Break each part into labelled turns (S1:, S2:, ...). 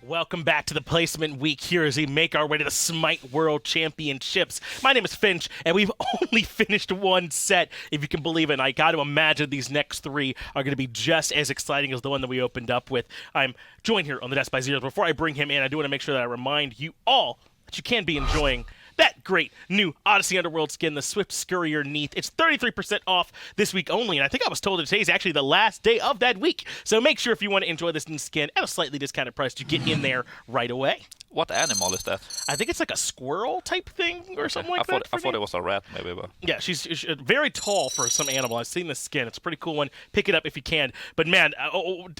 S1: Welcome back to the Placement Week here as we make our way to the SMITE World Championships. My name is Finch, and we've only finished one set, if you can believe it, and I got to imagine these next three are going to be just as exciting as the one that we opened up with. I'm joined here on the Death by Zeros. Before I bring him in, I do want to make sure that I remind you all that you can be enjoying that great new Odyssey Underworld skin, the Swift Scurrier Neath. It's 33% off this week only, and I think I was told that today's actually the last day of that week. So make sure if you want to enjoy this new skin at a slightly discounted price to get in there right away.
S2: What animal is that?
S1: I think it's like a squirrel type thing or something like that.
S2: I thought it was a rat, maybe. But
S1: yeah, she's very tall for some animal. I've seen the skin. It's a pretty cool one. Pick it up if you can. But man,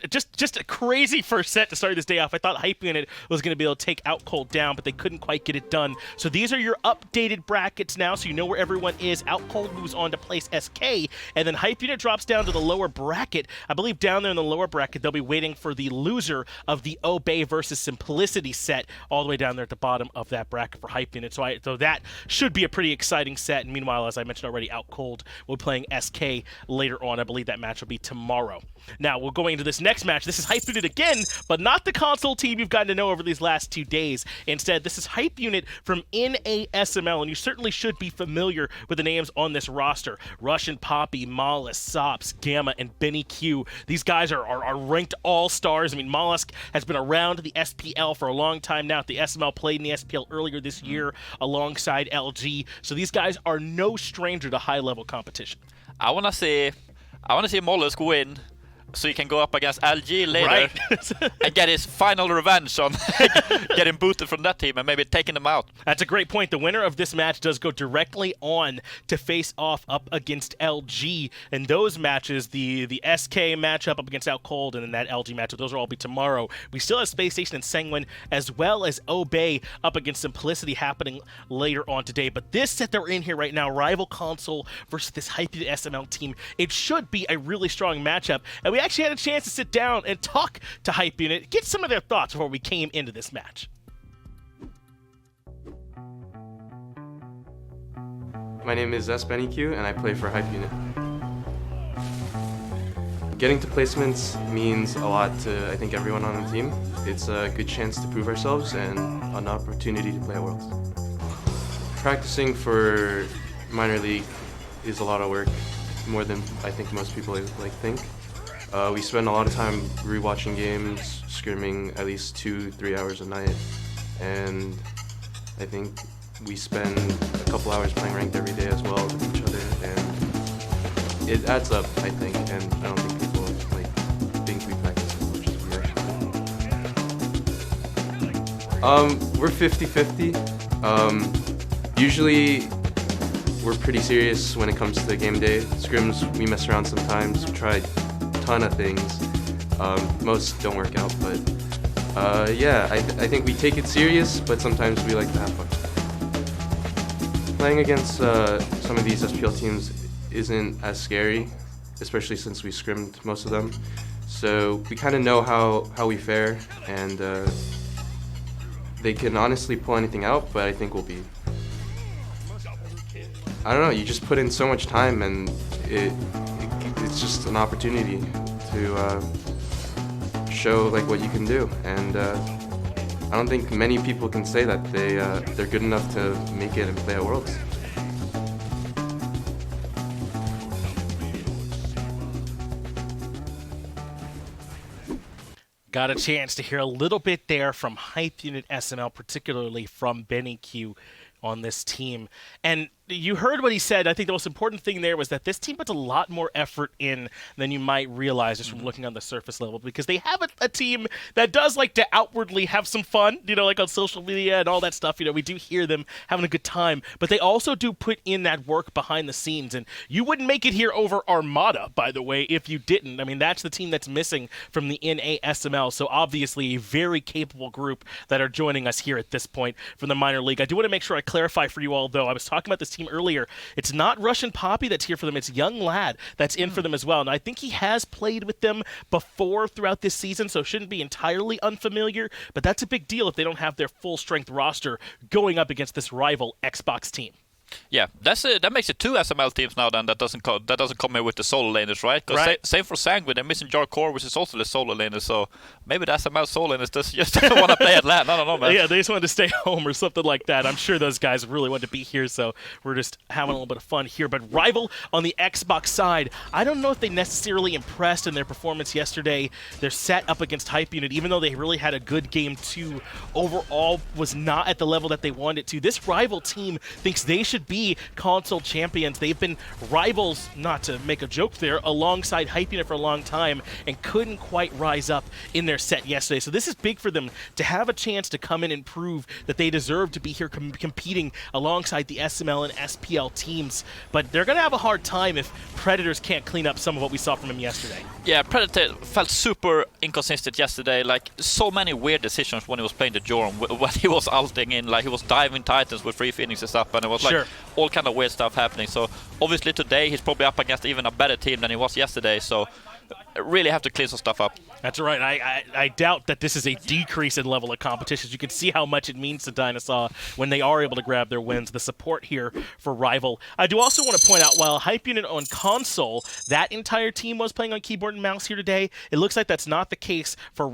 S1: just a crazy first set to start this day off. I thought Hype Unit was going to be able to take Out Cold down, but they couldn't quite get it done. So these are your updated brackets now, so you know where everyone is. Out Cold moves on to place SK, and then Hype Unit drops down to the lower bracket. I believe down there in the lower bracket, they'll be waiting for the loser of the Obey versus Simplicity set, all the way down there at the bottom of that bracket for Hype Unit. So that should be a pretty exciting set. And meanwhile, as I mentioned already, Out Cold will be playing SK later on. I believe that match will be tomorrow. Now, we're going into this next match. This is Hype Unit again, but not the console team you've gotten to know over these last 2 days. Instead, this is Hype Unit from NASML, and you certainly should be familiar with the names on this roster. Russian Poppy, Molluskk, Sops, Gamma, and BennyQ. These guys are ranked all-stars. I mean, Molluskk has been around the SPL for a long time now. The SML played in the SPL earlier this year alongside LG. So these guys are no stranger to high-level competition.
S2: I wanna see Molluskk win, so he can go up against LG later,
S1: right.
S2: and get his final revenge on getting booted from that team and maybe taking them out.
S1: That's a great point. The winner of this match does go directly on to face off up against LG. And those matches, the SK matchup up against Out Cold and then that LG matchup, those will all be tomorrow. We still have Space Station and Sanguine as well as Obey up against Simplicity happening later on today. But this set that we're in here right now, Rival Console versus this Hype Unit SML team, it should be a really strong matchup. And we actually had a chance to sit down and talk to Hype Unit, get some of their thoughts before we came into this match.
S3: My name is sBennyQ and I play for Hype Unit. Getting to placements means a lot to, I think, everyone on the team. It's a good chance to prove ourselves and an opportunity to play at Worlds. Practicing for minor league is a lot of work, more than I think most people think. We spend a lot of time rewatching games, scrimming at least 2-3 hours a night, and I think we spend a couple hours playing ranked every day as well with each other, and it adds up, I think, and I don't think people like being we practice as much as we actually do. We're 50-50. Usually we're pretty serious when it comes to the game day. Scrims, we mess around sometimes, we try ton of things. Most don't work out, but yeah, I think we take it serious, but sometimes we like to have fun. Playing against some of these SPL teams isn't as scary, especially since we scrimmed most of them. So we kind of know how we fare, and they can honestly pull anything out, but I think we'll be... I don't know, you just put in so much time, and it's just an opportunity to show like what you can do, and I don't think many people can say that they're good enough to make it and play at Worlds.
S1: Got a chance to hear a little bit there from Hype Unit SML, particularly from BennyQ on this team. And you heard what he said. I think the most important thing there was that this team puts a lot more effort in than you might realize just from looking on the surface level, because they have a team that does like to outwardly have some fun, like on social media and all that stuff. We do hear them having a good time, but they also do put in that work behind the scenes. And you wouldn't make it here over Armada, by the way, if you didn't. I mean, that's the team that's missing from the NASML. So obviously a very capable group that are joining us here at this point from the minor league. I do want to make sure I clarify for you all, though. I was talking about this team earlier. It's not Russian Poppy that's here for them. It's Yunglad that's in for them as well. And I think he has played with them before throughout this season, so shouldn't be entirely unfamiliar. But that's a big deal if they don't have their full-strength roster going up against this rival Xbox team.
S2: Yeah, that makes it 2 SML teams now. Then that doesn't come here with the solo laners, right?
S1: Right.
S2: Same for Sanguine. They're missing Jar Core, which is also the solo laner. So maybe the SML solo laners just don't want to play at LAN. I don't know, man.
S1: Yeah, they just wanted to stay home or something like that. I'm sure those guys really wanted to be here, so we're just having a little bit of fun here. But Rival on the Xbox side, I don't know if they necessarily impressed in their performance yesterday. They're set up against Hype Unit, even though they really had a good game 2, overall was not at the level that they wanted it to. This Rival team thinks they should be console champions. They've been rivals, not to make a joke there, alongside Hype Unit for a long time and couldn't quite rise up in their set yesterday. So this is big for them to have a chance to come in and prove that they deserve to be here competing alongside the SML and SPL teams. But they're going to have a hard time if Predators can't clean up some of what we saw from him yesterday.
S2: Yeah, Predator felt super inconsistent yesterday. Like, so many weird decisions when he was playing the Jorm, when he was ulting in, like he was diving Titans with 3 Phoenixes up, and it was like all kind of weird stuff happening. So obviously today he's probably up against even a better team than he was yesterday. So really have to clean some stuff up.
S1: That's right. I doubt that this is a decrease in level of competitions. You can see how much it means to DineOhSaw when they are able to grab their wins. The support here for Rival. I do also want to point out, while Hype Unit on console, that entire team was playing on keyboard and mouse here today. It looks like that's not the case for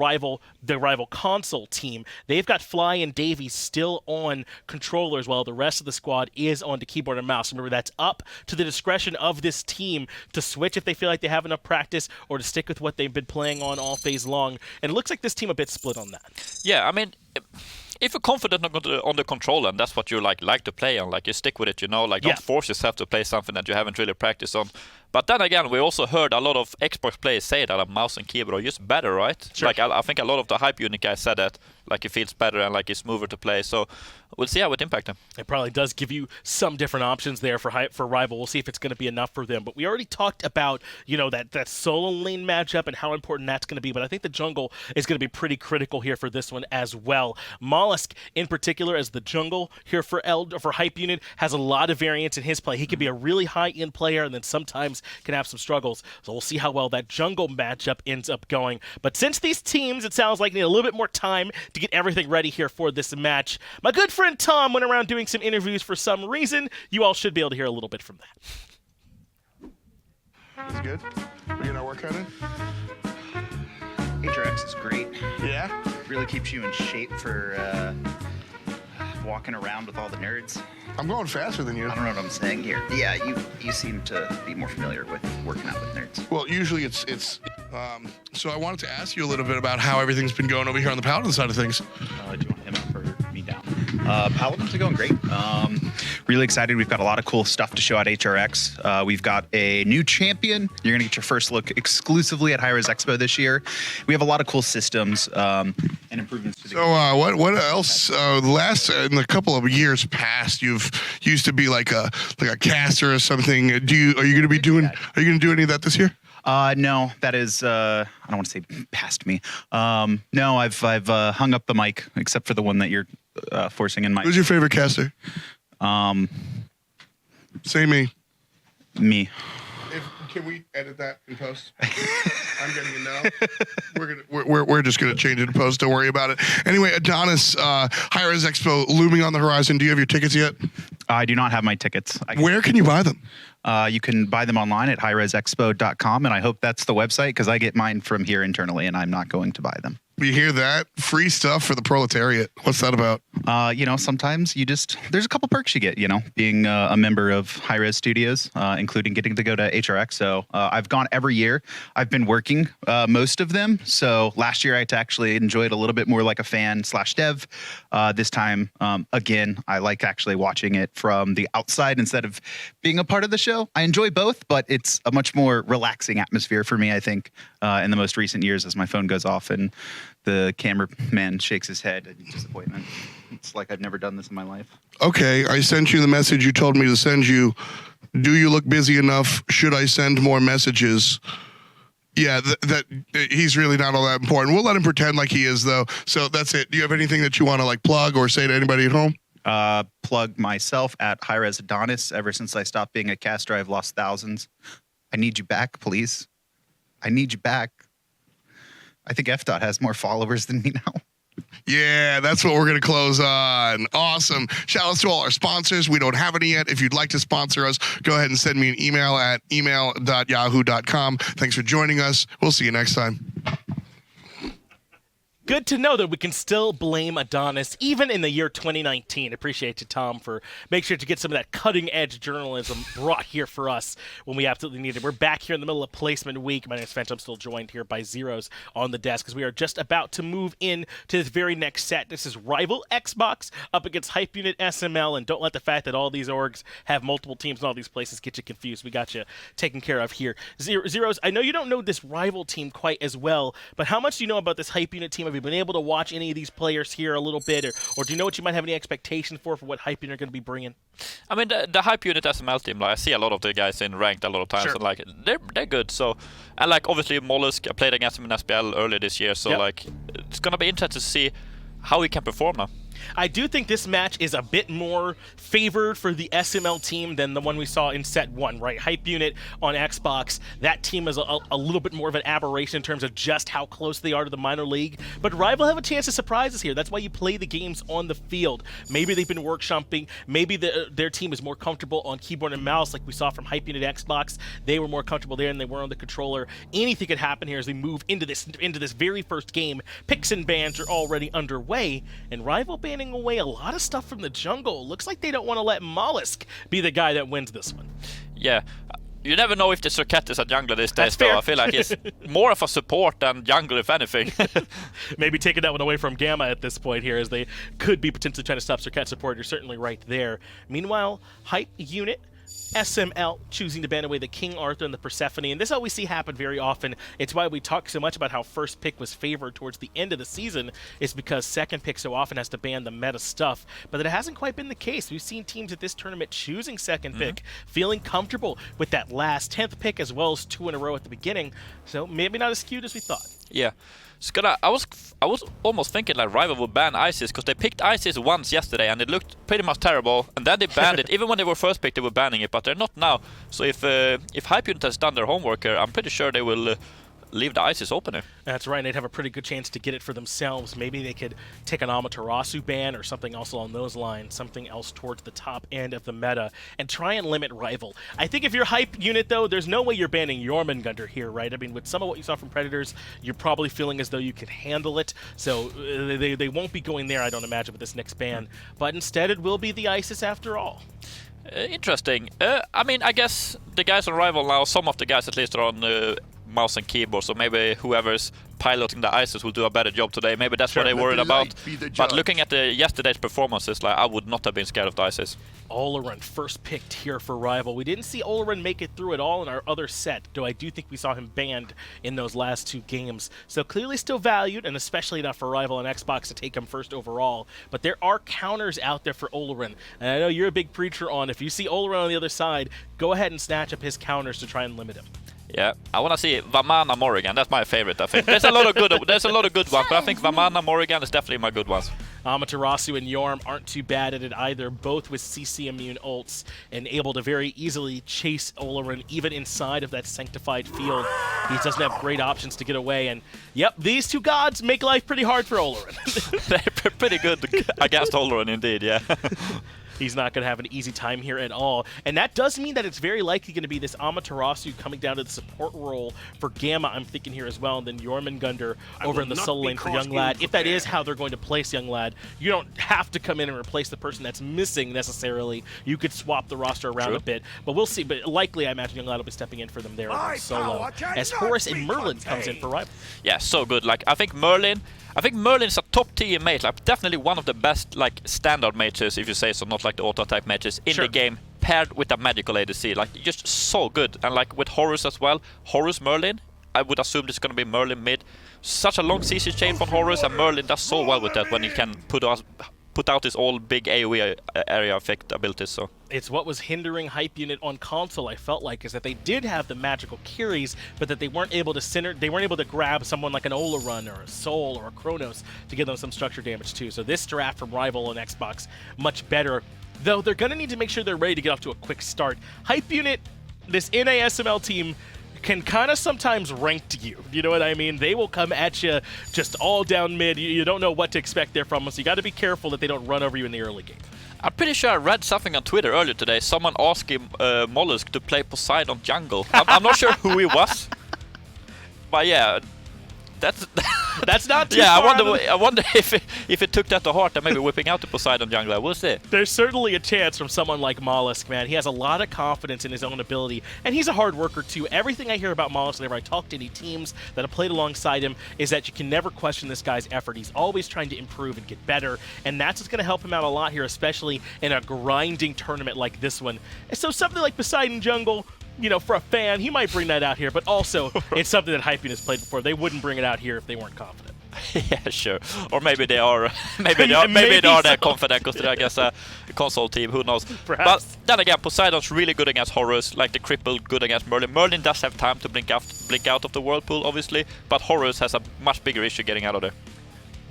S1: the Rival console team. They've got Fly and Davey still on controllers, while the rest of the squad is on the keyboard and mouse. Remember, that's up to the discretion of this team to switch if they feel like they have enough practice, or to stick with what they've been playing on all phase long. And it looks like this team a bit split on that.
S2: Yeah, I mean, if you're confident on the controller and that's what you like to play on, like you stick with it, you know, like don't force yourself to play something that you haven't really practiced on. But then again, we also heard a lot of Xbox players say that a mouse and keyboard are just better, right?
S1: Sure.
S2: Like I think a lot of the Hype Unit guys said that, like it feels better and like it's smoother to play. So we'll see how it impacts them.
S1: It probably does give you some different options there for Rival. We'll see if it's going to be enough for them. But we already talked about, that solo lane matchup and how important that's going to be. But I think the jungle is going to be pretty critical here for this one as well. molluskk, in particular, as the jungle here for Hype Unit, has a lot of variance in his play. He can be a really high-end player and then sometimes can have some struggles. So we'll see how well that jungle matchup ends up going. But since these teams, it sounds like, need a little bit more time to get everything ready here for this match, my good friend Tom went around doing some interviews for some reason. You all should be able to hear a little bit from that.
S4: It's good. We getting our workout in?
S5: HRX is great.
S4: Yeah?
S5: Really keeps you in shape for walking around with all the nerds.
S4: I'm going faster than you.
S5: I don't know what I'm saying here. Yeah, you seem to be more familiar with working out with nerds.
S4: Well, usually it's so I wanted to ask you a little bit about how everything's been going over here on the Paladin side of things.
S5: Do you want him up or me down? Paladins are going great. Really excited. We've got a lot of cool stuff to show at HRX. We've got a new champion. You're going to get your first look exclusively at Hi-Res Expo this year. We have a lot of cool systems and improvements to the game.
S4: What else? In a couple of years past, you've used to be like a caster or something. Are you going to be doing? Are you going to do any of that this year?
S5: No, that is, I don't want to say past me. No, I've hung up the mic, except for the one that you're forcing in my...
S4: Who's your favorite caster? Say me.
S5: Me.
S4: Can we edit that in post? I'm getting a no. We're just gonna change it in post. Don't worry about it. Anyway, Adonis, Hi-Res Expo looming on the horizon. Do you have your tickets yet?
S5: I do not have my tickets.
S4: Where can you buy them?
S5: You can buy them online at highresexpo.com, and I hope that's the website because I get mine from here internally, and I'm not going to buy them.
S4: You hear that? Free stuff for the proletariat. What's that about?
S5: Sometimes there's a couple perks you get, being a member of Hi-Res Studios, including getting to go to HRX. So I've gone every year. I've been working most of them. So last year I actually enjoyed a little bit more like a fan/dev. This time, again, I like actually watching it from the outside instead of being a part of the show. I enjoy both, but it's a much more relaxing atmosphere for me, I think, in the most recent years as my phone goes off and the cameraman shakes his head in disappointment. It's like I've never done this in my life.
S4: Okay, I sent you the message you told me to send you. Do you look busy enough? Should I send more messages? Yeah, that he's really not all that important. We'll let him pretend like he is, though. So that's it. Do you have anything that you want to plug or say to anybody at home?
S5: Plug myself at Hi-Res Adonis. Ever since I stopped being a caster, I've lost thousands. I need you back, please. I need you back. I think FDOT has more followers than me now.
S4: Yeah, that's what we're going to close on. Awesome. Shout outs to all our sponsors. We don't have any yet. If you'd like to sponsor us, go ahead and send me an email at email.yahoo.com. Thanks for joining us. We'll see you next time.
S1: Good to know that we can still blame Adonis, even in the year 2019. Appreciate you, Tom, for make sure to get some of that cutting-edge journalism brought here for us when we absolutely need it. We're back here in the middle of placement week. My name is Fench. I'm still joined here by Zeros on the desk, because we are just about to move in to this very next set. This is Rival Xbox up against Hype Unit SML, and don't let the fact that all these orgs have multiple teams in all these places get you confused. We got you taken care of here. Zeros, I know you don't know this Rival team quite as well, but how much do you know about this Hype Unit team? Have you been able to watch any of these players here a little bit, or do you know what you might have any expectation for what Hype Unit are going to be bringing?
S2: I mean, the Hype Unit SML team, like, I see a lot of the guys in ranked a lot of times,
S1: Sure.
S2: and like they're good. So, and like obviously molluskk, I played against him in SPL earlier this year, so
S1: Yep.
S2: like it's gonna be interesting to see how he can perform now.
S1: I do think this match is a bit more favored for the SML team than the one we saw in set 1, right? Hype Unit on Xbox, that team is a little bit more of an aberration in terms of just how close they are to the minor league. But Rival have a chance to surprise us here. That's why you play the games on the field. Maybe they've been workshopping. Maybe their team is more comfortable on keyboard and mouse, like we saw from Hype Unit Xbox. They were more comfortable there than they were on the controller. Anything could happen here as we move into this very first game. Picks and bans are already underway, and Rival banning away a lot of stuff from the jungle. Looks like they don't want to let molluskk be the guy that wins this one.
S2: Yeah. You never know if the Serket is a jungler these
S1: That's
S2: days, though.
S1: fair.
S2: I feel like he's more of a support than jungler, if anything.
S1: Maybe taking that one away from Gamma at this point here, as they could be potentially trying to stop Serket support. You're certainly right there. Meanwhile, Hype Unit SML choosing to ban away the King Arthur and the Persephone, and this is what we see happen very often. It's why we talk so much about how first pick was favored towards the end of the season, is because second pick so often has to ban the meta stuff, but it hasn't quite been the case. We've seen teams at this tournament choosing second pick, feeling comfortable with that last 10th pick as well as 2 in a row at the beginning, so maybe not as skewed as we thought.
S2: Yeah. I was almost thinking like Rival would ban ISIS, because they picked ISIS once yesterday and it looked pretty much terrible, and then they banned it. Even when they were first picked, they were banning it, but they're not now. So if Hype Unit has done their homework here, I'm pretty sure they will leave the ISIS opener.
S1: That's right, and they'd have a pretty good chance to get it for themselves. Maybe they could take an Amaterasu ban or something else along those lines, something else towards the top end of the meta, and try and limit Rival. I think if you're Hype Unit, though, there's no way you're banning Jormungandr here, right? I mean, with some of what you saw from Predators, you're probably feeling as though you can handle it, so they won't be going there, I don't imagine, with this next ban. But instead, it will be the ISIS after all.
S2: Interesting. I mean, I guess the guys on Rival now, some of the guys at least are on mouse and keyboard, so maybe whoever's piloting the ISIS will do a better job today. Maybe that's what they're worried about. But looking at the yesterday's performances, like, I would not have been scared of the ISIS.
S1: Olorun first picked here for Rival. We didn't see Olorun make it through at all in our other set, though I do think we saw him banned in those last 2 games. So clearly still valued, and especially enough for Rival and Xbox to take him first overall. But there are counters out there for Olorun, and I know you're a big preacher on if you see Olorun on the other side, go ahead and snatch up his counters to try and limit him.
S2: Yeah, I want to see Vamana Morrigan. That's my favorite, I think. There's a lot of good ones, but I think Vamana Morrigan is definitely my good ones.
S1: Amaterasu and Yorm aren't too bad at it either, both with CC immune ults and able to very easily chase Olorun even inside of that sanctified field. He doesn't have great options to get away, and yep, these 2 gods make life pretty hard for Olorun.
S2: They're pretty good against Olorun indeed, yeah.
S1: He's not going to have an easy time here at all. And that does mean that it's very likely going to be this Amaterasu coming down to the support role for Gamma, I'm thinking here as well, and then Jormungandr over in the solo lane for Younglad. If that is how they're going to place Younglad, you don't have to come in and replace the person that's missing necessarily. You could swap the roster around a bit, but we'll see. But likely, I imagine Younglad will be stepping in for them there in solo, as Horus and Merlin comes in for Rival.
S2: Yeah, so good. Like, I think Merlin's a top tier mage, like definitely one of the best like standard mages, if you say so, not like the auto attack mages in the game, paired with a magical ADC, like just so good. And like with Horus as well, Horus Merlin, I would assume this is gonna be Merlin mid. Such a long CC chain from Horus, and Merlin does so well with that when he can put out his all big AoE area effect abilities. So
S1: it's what was hindering Hype Unit on console, I felt like, is that they did have the magical carries, but that they weren't able to grab someone like an Olorun or a Soul or a Kronos to give them some structure damage too. So this draft from Rival and Xbox, much better, though they're going to need to make sure they're ready to get off to a quick start. Hype Unit, this NASML team, can kind of sometimes rank to you. You know what I mean? They will come at you just all down mid. You don't know what to expect there from them, so you got to be careful that they don't run over you in the early game.
S2: I'm pretty sure I read something on Twitter earlier today. Someone asked him, molluskk, to play Poseidon jungle. I'm not sure who he was, but yeah, that's
S1: not too
S2: yeah.
S1: far
S2: I wonder if it took that to heart and maybe whipping out the Poseidon jungler. We'll see.
S1: There's certainly a chance from someone like molluskk, man. He has a lot of confidence in his own ability, and he's a hard worker too. Everything I hear about molluskk, whenever I talk to any teams that have played alongside him, is that you can never question this guy's effort. He's always trying to improve and get better, and that's what's going to help him out a lot here, especially in a grinding tournament like this one. And so something like Poseidon jungle, you know, for a fan, he might bring that out here, but also it's something that Hypebeam has played before. They wouldn't bring it out here if they weren't confident.
S2: Yeah, sure. Or maybe they are. Maybe they are that confident because they're, I guess, a console team. Who knows?
S1: Perhaps.
S2: But then again, Poseidon's really good against Horus, like the crippled good against Merlin. Merlin does have time to blink out of the whirlpool, obviously, but Horus has a much bigger issue getting out of there.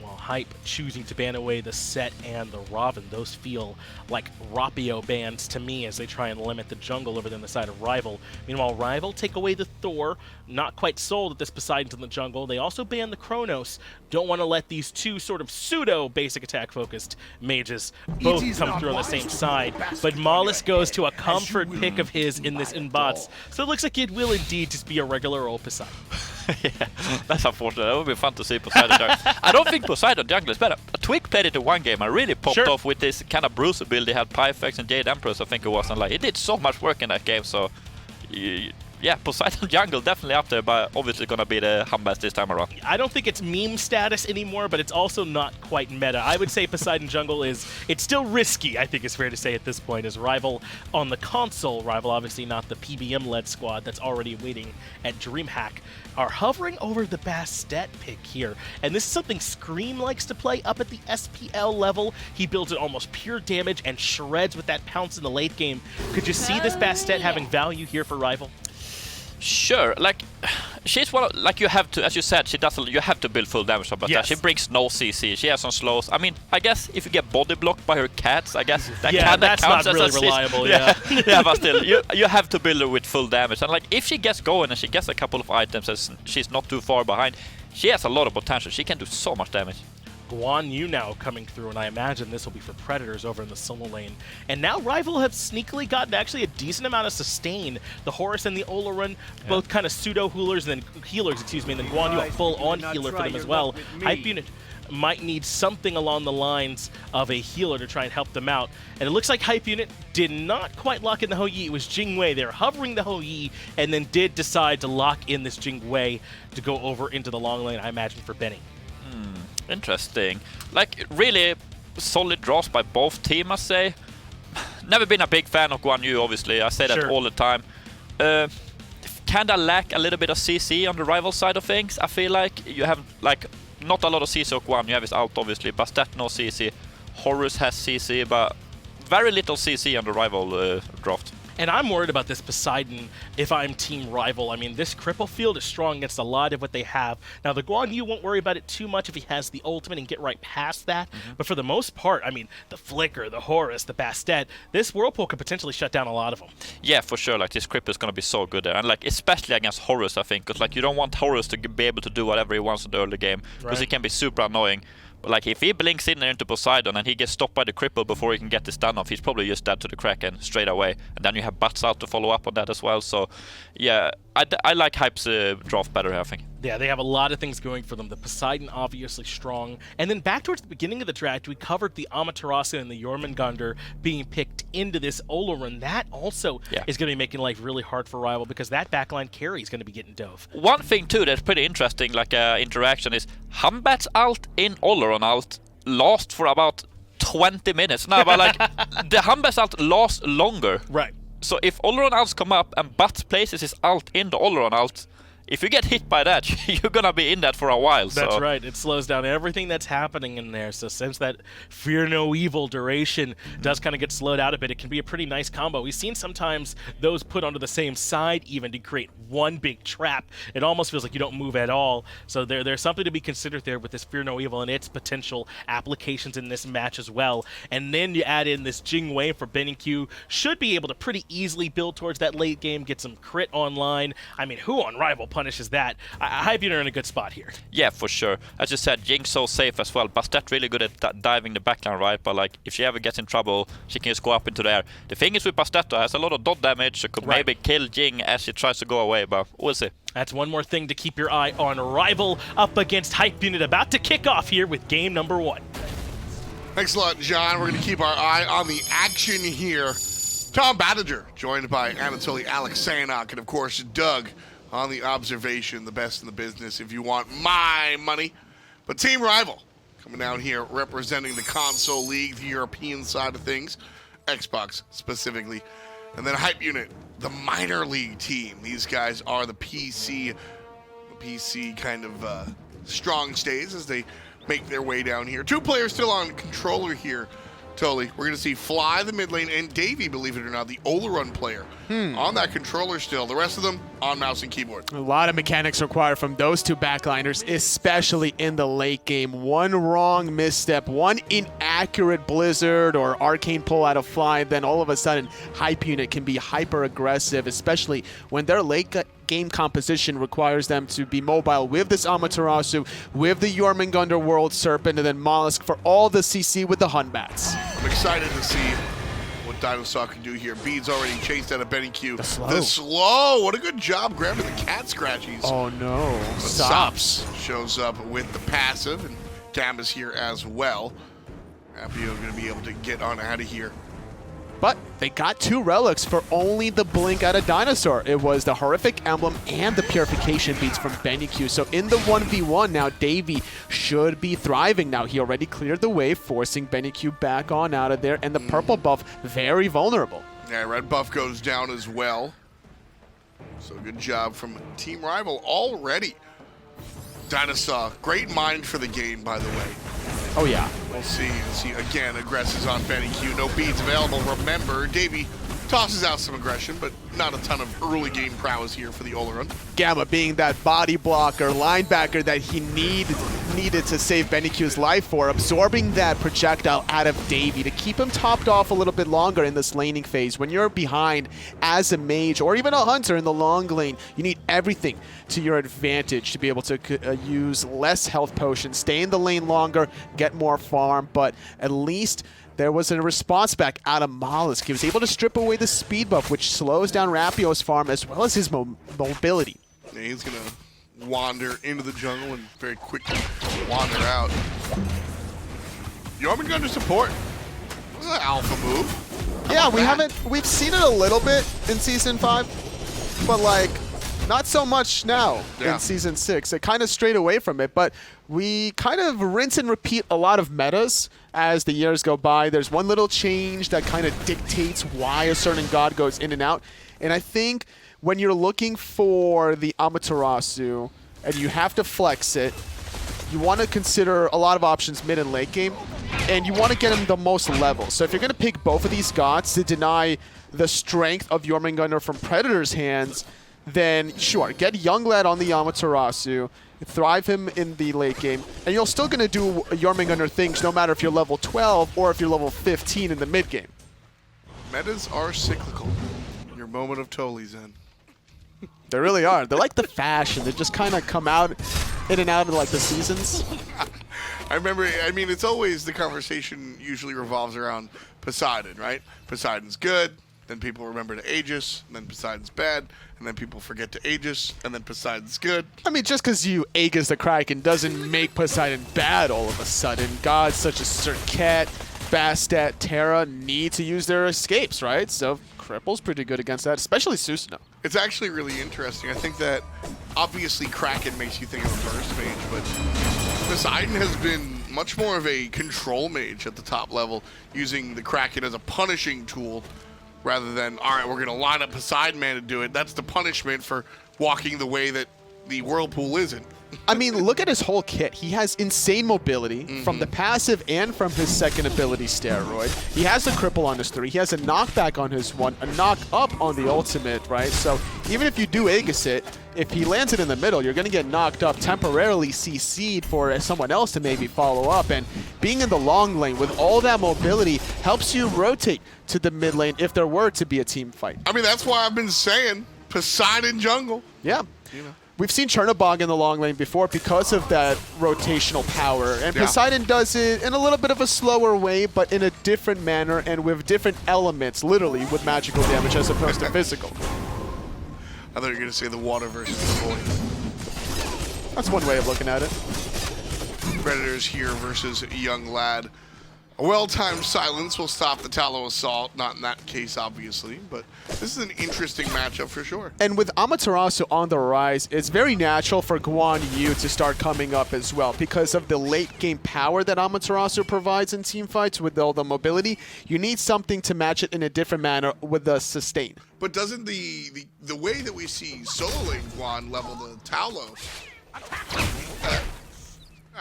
S1: Hype choosing to ban away the Set and the Robin. Those feel like RvLRapio bans to me as they try and limit the jungle over there on the side of Rival. Meanwhile, Rival take away the Thor. Not quite sold that this Poseidon's in the jungle. They also ban the Kronos. Don't want to let these two sort of pseudo basic attack focused mages both come through on the same side. But molluskk goes to a comfort pick of his in this in bots. So it looks like it will indeed just be a regular old Poseidon.
S2: Yeah, that's unfortunate. That would be fun to see Poseidon jungle. I don't think Poseidon jungle is better. Twig played it in one game. I really popped off with this kind of Bruiser build. They had Pyfex and Jade Empress, I think it was, and like it did so much work in that game. So yeah, Poseidon jungle definitely up there, but obviously gonna be the Humbass this time around.
S1: I don't think it's meme status anymore, but it's also not quite meta. I would say Poseidon jungle it's still risky, I think it's fair to say at this point, as Rival on the console, Rival obviously not the PBM-led squad that's already waiting at DreamHack, are hovering over the Bastet pick here. And this is something Scream likes to play up at the SPL level. He builds it almost pure damage and shreds with that pounce in the late game. Could you see this Bastet having value here for Rival?
S2: Sure, like she's one of, like you have to, as you said, you have to build full damage on Bastet.
S1: Yes.
S2: She brings no CC. She has some slows. I mean, I guess if you get body blocked by her cats, I guess that
S1: that's
S2: counts
S1: not really
S2: as
S1: reliable.
S2: Yeah, but still, you have to build her with full damage. And like if she gets going and she gets a couple of items and she's not too far behind, she has a lot of potential. She can do so much damage.
S1: Guan Yu now coming through, and I imagine this will be for Predators over in the solo lane. And now Rival have sneakily gotten actually a decent amount of sustain. The Horus and the Olorun, both kind of pseudo-healers, and then healers, excuse me, and then Guan Yu a full-on healer for them as well. Hype unit might need something along the lines of a healer to try and help them out. And it looks like Hype unit did not quite lock in the Hou Yi. It was Jing Wei. They were hovering the Hou Yi and then did decide to lock in this Jing Wei to go over into the long lane, I imagine, for Benny.
S2: Interesting. Like, really solid draws by both teams, I say. Never been a big fan of Guan Yu, obviously. I say that all the time. Kinda lack a little bit of CC on the Rival side of things. I feel like you have, like, not a lot of CC of Guan. You have his ult, obviously. Bastet, no CC. Horus has CC, but very little CC on the Rival draft.
S1: And I'm worried about this Poseidon if I'm Team Rival. I mean, this cripple field is strong against a lot of what they have. Now, the Guan Yu won't worry about it too much if he has the ultimate and get right past that. But for the most part, I mean, the Flicker, the Horus, the Bastet, this Whirlpool could potentially shut down a lot of them.
S2: Yeah, for sure. Like, this cripple is going to be so good there. And, like, especially against Horus, I think. Because, like, you don't want Horus to be able to do whatever he wants in the early game. Because he can be super annoying. But like if he blinks in there into Poseidon and he gets stopped by the cripple before he can get the stun off, he's probably just dead to the Kraken straight away. And then you have Batz out to follow up on that as well. So yeah, I like Hype's draft better, I think.
S1: Yeah, they have a lot of things going for them. The Poseidon obviously strong. And then back towards the beginning of the draft, we covered the Amaterasu and the Jormungandr being picked into this Olorun. That also is going to be making life really hard for Rival because that backline carry is going to be getting dove.
S2: One thing too that's pretty interesting, like interaction, is Humbat's ult in Olorun ult lasts for about 20 minutes. No, but like the Humbat's ult lasts longer.
S1: Right.
S2: So if Olorun ults come up and Batz places his ult in the Olorun ult, if you get hit by that, you're gonna be in that for a while.
S1: That's right. It slows down everything that's happening in there. So since that Fear No Evil duration does kind of get slowed out a bit, it can be a pretty nice combo. We've seen sometimes those put onto the same side even to create one big trap. It almost feels like you don't move at all. So there's something to be considered there with this Fear No Evil and its potential applications in this match as well. And then you add in this Jing wave for sBennyQ. Should be able to pretty easily build towards that late game, get some crit online. I mean, who on Rival punishes that? Hypeunit are in a good spot here.
S2: Yeah, for sure. As you said, Jing's so safe as well. Bastet really good at diving the backline, right? But like, if she ever gets in trouble, she can just go up into the air. The thing is with Bastet, has a lot of dot damage, so could maybe kill Jing as she tries to go away, but we'll see.
S1: That's one more thing to keep your eye on. Rival up against Hypeunit, about to kick off here with game number 1.
S4: Thanks a lot, John. We're going to keep our eye on the action here. Tom Battinger, joined by Anatoly Alexeyev, and of course Doug on the observation, the best in the business if you want my money. But Team Rival coming down here representing the console league, the European side of things, Xbox specifically. And then Hypeunit, the minor league team. These guys are the PC kind of strong stays as they make their way down here. 2 players still on controller here. Totally. We're going to see Fly, the mid lane, and Davey, believe it or not, the Olorun player, on that controller still. The rest of them on mouse and keyboard.
S6: A lot of mechanics required from those 2 backliners, especially in the late game. One wrong misstep, one inaccurate blizzard or arcane pull out of Fly, then all of a sudden Hypeunit can be hyper aggressive, especially when their late game composition requires them to be mobile with this Amaterasu, with the Jormungandr World Serpent, and then molluskk for all the CC with the Hunbats.
S4: I'm excited to see what DineOhSaw can do here. Beads already chased out of sBennyQ. The slow. What a good job grabbing the cat scratchies.
S6: Oh no.
S4: But sops shows up with the passive, and Dam is here as well. Rapio going to be able to get on out of here.
S6: But they got 2 relics for only the blink out of DineOhSaw. It was the Horrific Emblem and the Purification Beads from sBennyQ. So in the 1v1 now, Davey should be thriving now. He already cleared the way, forcing sBennyQ back on out of there. And the purple buff, very vulnerable.
S4: Yeah, red buff goes down as well. So good job from Team Rival already. DineOhSaw, great mind for the game, by the way.
S6: Oh, yeah.
S4: We'll see again, aggresses on sBennyQ. No beads available. Remember, Davey tosses out some aggression, but not a ton of early game prowess here for the Olorun.
S6: Gamma being that body blocker, linebacker that he needed to save sBennyQ's life for, absorbing that projectile out of Davey to keep him topped off a little bit longer in this laning phase. When you're behind as a mage or even a hunter in the long lane, you need everything to your advantage to be able to use less health potions, stay in the lane longer, get more farm, but at least there was a response back out of molluskk. He was able to strip away the speed buff, which slows down Rapio's farm as well as his mobility.
S4: Yeah, he's going to wander into the jungle and very quickly wander out. Jormungandr support. What's that alpha move?
S6: Yeah, we've seen it a little bit in Season 5, but like, not so much now in Season 6. It kind of strayed away from it, but we kind of rinse and repeat a lot of metas as the years go by. There's one little change that kind of dictates why a certain god goes in and out. And I think when you're looking for the Amaterasu and you have to flex it, you want to consider a lot of options mid and late game, and you want to get him the most level. So if you're going to pick both of these gods to deny the strength of Jormungandr from Predator's hands, then sure, get Younglad on the Amaterasu, thrive him in the late game, and you're still going to do Jormungandr things no matter if you're level 12 or if you're level 15 in the mid game.
S4: Metas are cyclical. Your moment of Toli's in.
S6: They really are. They're like the fashion. They just kind of come out in and out of like the seasons.
S4: I remember, I mean, it's always the conversation usually revolves around Poseidon, right? Poseidon's good, then people remember to Aegis, and then Poseidon's bad, and then people forget to Aegis, and then Poseidon's good.
S6: I mean, just because you Aegis the Kraken doesn't make Poseidon bad all of a sudden. Gods such as Serket, Bastet, Terra need to use their escapes, right? So Cripple's pretty good against that, especially Susanoo.
S4: It's actually really interesting. I think that obviously Kraken makes you think of a burst mage, but Poseidon has been much more of a control mage at the top level, using the Kraken as a punishing tool rather than, all right, we're going to line up Poseidon Man to do it. That's the punishment for walking the way that the Whirlpool isn't.
S6: I mean, look at his whole kit. He has insane mobility from the passive and from his second ability, Steroid. He has a cripple on his 3. He has a knockback on his 1, a knock up on the ultimate, right? So even if you do Aegis it, if he lands it in the middle, you're going to get knocked up, temporarily CC'd for someone else to maybe follow up. And being in the long lane with all that mobility helps you rotate to the mid lane if there were to be a team fight.
S4: I mean, that's why I've been saying Poseidon jungle.
S6: Yeah.
S3: You know.
S6: We've seen Chernobog in the long lane before because of that rotational power. And
S4: Yeah.
S6: Poseidon does it in a little bit of a slower way, but in a different manner and with different elements, literally with magical damage as opposed to physical.
S4: I thought you were going to say the water versus the void.
S6: That's one way of looking at it.
S4: Predators here versus Younglad. A well-timed silence will stop the Tallow Assault. Not in that case, obviously, but this is an interesting matchup for sure.
S6: And with Amaterasu on the rise, it's very natural for Guan Yu to start coming up as well because of the late-game power that Amaterasu provides in teamfights with all the mobility. You need something to match it in a different manner with the sustain.
S4: But doesn't the way that we see solo lane Guan level the Tallow? All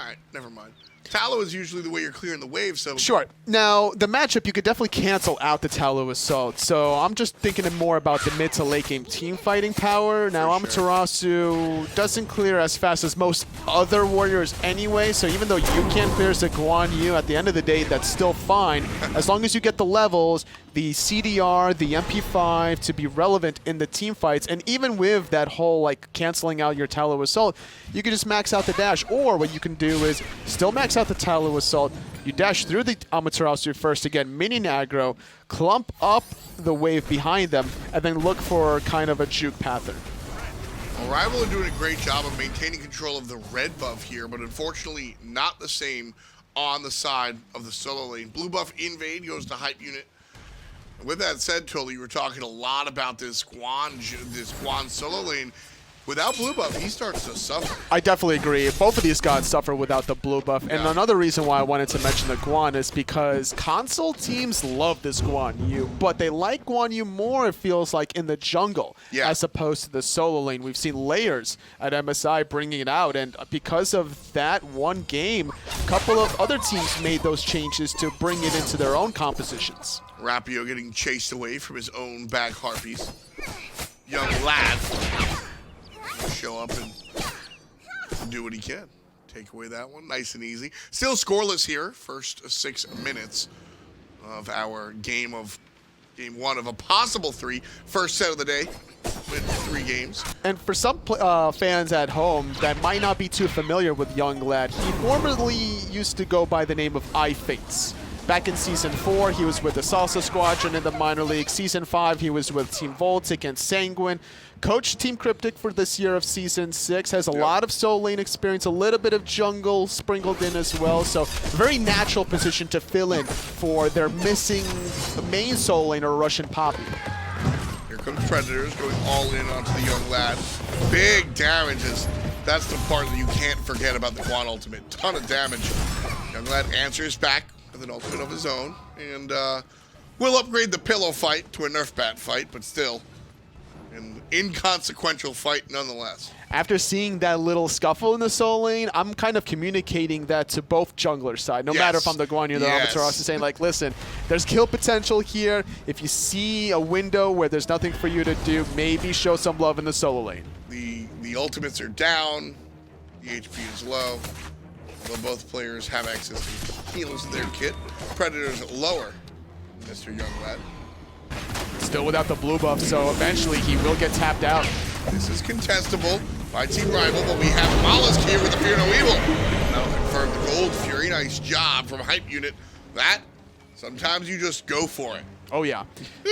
S4: right, never mind. Tallow is usually the way you're clearing the wave, so...
S6: Sure. Now, the matchup, you could definitely cancel out the Tallow Assault. So I'm just thinking more about the mid to late game team fighting power. Now, Amaterasu doesn't clear as fast as most other warriors anyway. So even though you can't clear as a Guan Yu, at the end of the day, that's still fine. As long as you get the levels, the CDR, the MP5 to be relevant in the team fights. And even with that whole, like, canceling out your Tallow Assault, you can just max out the dash. Or what you can do is still max out the Tallow Assault. You dash through the Amaterasu first again, minion aggro, clump up the wave behind them, and then look for kind of a juke pattern.
S4: Well, Rival are doing a great job of maintaining control of the red buff here, but unfortunately not the same on the side of the solo lane. Blue buff invade goes to hype unit. And with that said, Tully, you were talking a lot about this Guan solo lane. Without blue buff, he starts to suffer.
S6: I definitely agree. Both of these gods suffer without the blue buff. And another reason why I wanted to mention the Guan is because console teams love this Guan Yu, but they like Guan Yu more, it feels like, in the jungle as opposed to the solo lane. We've seen layers at MSI bringing it out, and because of that one game, a couple of other teams made those changes to bring it into their own compositions.
S4: Rapio getting chased away from his own bag harpies. Young lad. Show up and do what he can. Take away that one, nice and easy. Still scoreless here, first 6 minutes of our game one of a possible 3. First set of the day with 3 games.
S6: And for some fans at home that might not be too familiar with Younglad, he formerly used to go by the name of iFates. Back in Season 4, he was with the Salsa Squadron in the minor league. Season 5, he was with Team Voltic and Sanguine. Coached Team Cryptic for this year of Season 6. Has a lot of solo lane experience, a little bit of jungle sprinkled in as well. So, very natural position to fill in for their missing main solo laner, Russian Poppy.
S4: Here comes Predators going all in onto the young lad. Big damages. That's the part that you can't forget about the Guan ultimate. Ton of damage. Young lad answers back with an ultimate of his own, and we'll upgrade the pillow fight to a nerf bat fight, but still an inconsequential fight nonetheless.
S6: After seeing that little scuffle in the solo lane, I'm kind of communicating that to both junglers' side. No matter if I'm the Guan Yu or the Amaterasu, saying like, listen, there's kill potential here. If you see a window where there's nothing for you to do, maybe show some love in the solo lane.
S4: The ultimates are down. The HP is low. Although both players have access to heals in their kit. Predators lower, Mr. Younglad.
S6: Still without the blue buff, so eventually he will get tapped out.
S4: This is contestable by Team Rival, but we have molluskk here with the Fear No Evil. That'll confirm the Gold Fury. Nice job from Hype Unit. That, sometimes you just go for it.
S6: Oh, yeah.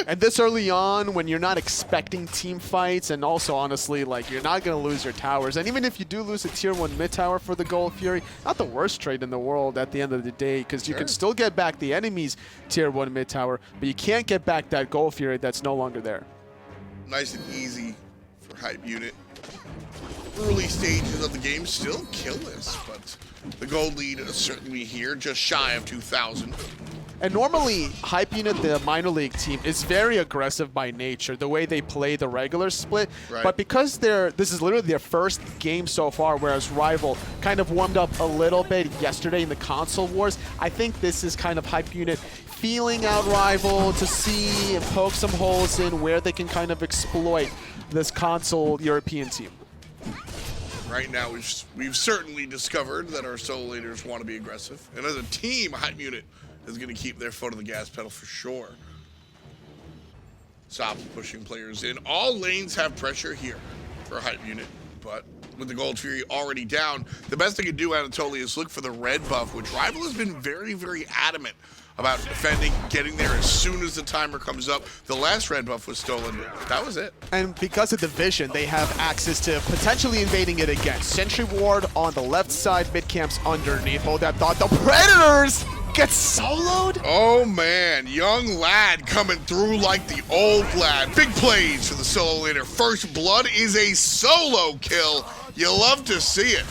S6: And this early on, when you're not expecting team fights, and also, honestly, like, you're not going to lose your towers. And even if you do lose a Tier 1 mid tower for the Gold Fury, not the worst trade in the world at the end of the day, because you can still get back the enemy's Tier 1 mid tower, but you can't get back that Gold Fury that's no longer there.
S4: Nice and easy for Hype Unit. Early stages of the game, still killless, but the gold lead is certainly here, just shy of 2,000.
S6: And normally, Hype Unit, the minor league team, is very aggressive by nature, the way they play the regular split.
S4: Right.
S6: But because this is literally their first game so far, whereas Rival kind of warmed up a little bit yesterday in the console wars, I think this is kind of Hype Unit feeling out Rival to see and poke some holes in where they can kind of exploit this console European team.
S4: Right now, we've certainly discovered that our solo leaders want to be aggressive. And as a team, Hype Unit is going to keep their foot on the gas pedal for sure. Sops pushing players in. All lanes have pressure here for Hype Unit, but with the Gold Fury already down, the best they could do, Anatoly, is look for the red buff, which Rival has been very, very adamant about defending, getting there as soon as the timer comes up. The last red buff was stolen, but that was it.
S6: And because of the vision, they have access to potentially invading it again. Sentry Ward on the left side, mid camps underneath. Hold that thought. The Predators get soloed?
S4: Oh man, young lad coming through like the old lad. Big plays for the solo leader. First blood is a solo kill. You love to see it.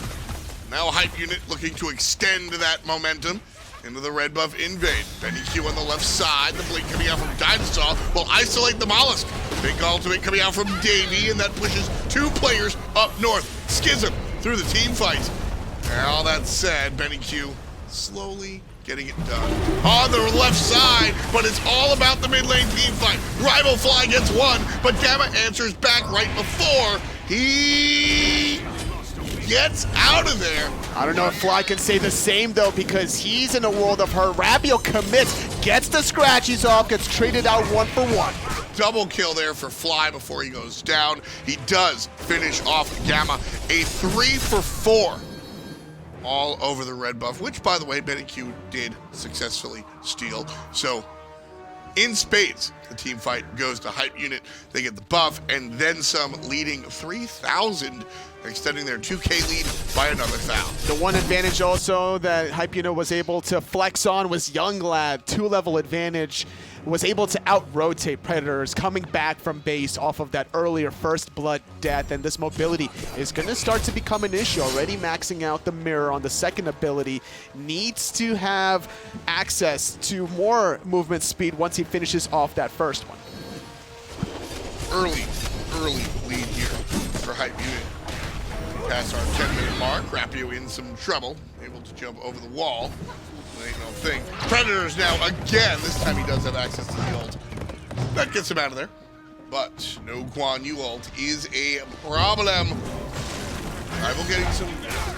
S4: Now Hype Unit looking to extend that momentum into the red buff invade. sBennyQ on the left side. The blink coming out from DineOhSaw will isolate the mollusk. Big ultimate coming out from Davey, and that pushes 2 players up north. Schism through the team fight. And all that said, sBennyQ slowly getting it done on the left side, but it's all about the mid lane team fight. RvlFly gets one, but Gamma answers back right before he gets out of there.
S6: I don't know if Fly can say the same, though, because he's in a world of hurt. Rapio commits, gets the scratchies off, gets traded out 1 for 1.
S4: Double kill there for Fly before he goes down. He does finish off Gamma. A 3 for 4. All over the red buff, which, by the way, sBennyQ did successfully steal. So, in spades, the team fight goes to Hype Unit. They get the buff and then some, leading 3,000, extending their 2K lead by another foul.
S6: The one advantage also that Hype Unit was able to flex on was Yunglad, 2-level advantage, was able to out-rotate Predators coming back from base off of that earlier first blood death, and this mobility is going to start to become an issue. Already maxing out the mirror on the second ability, needs to have access to more movement speed once he finishes off that first one.
S4: Early lead here for Hype Unit. Past our 10-minute mark, Rapio in some trouble, able to jump over the wall. Ain't no thing. Predators now again. This time he does have access to the ult. That gets him out of there. But no Guan Yu ult is a problem. Rival getting some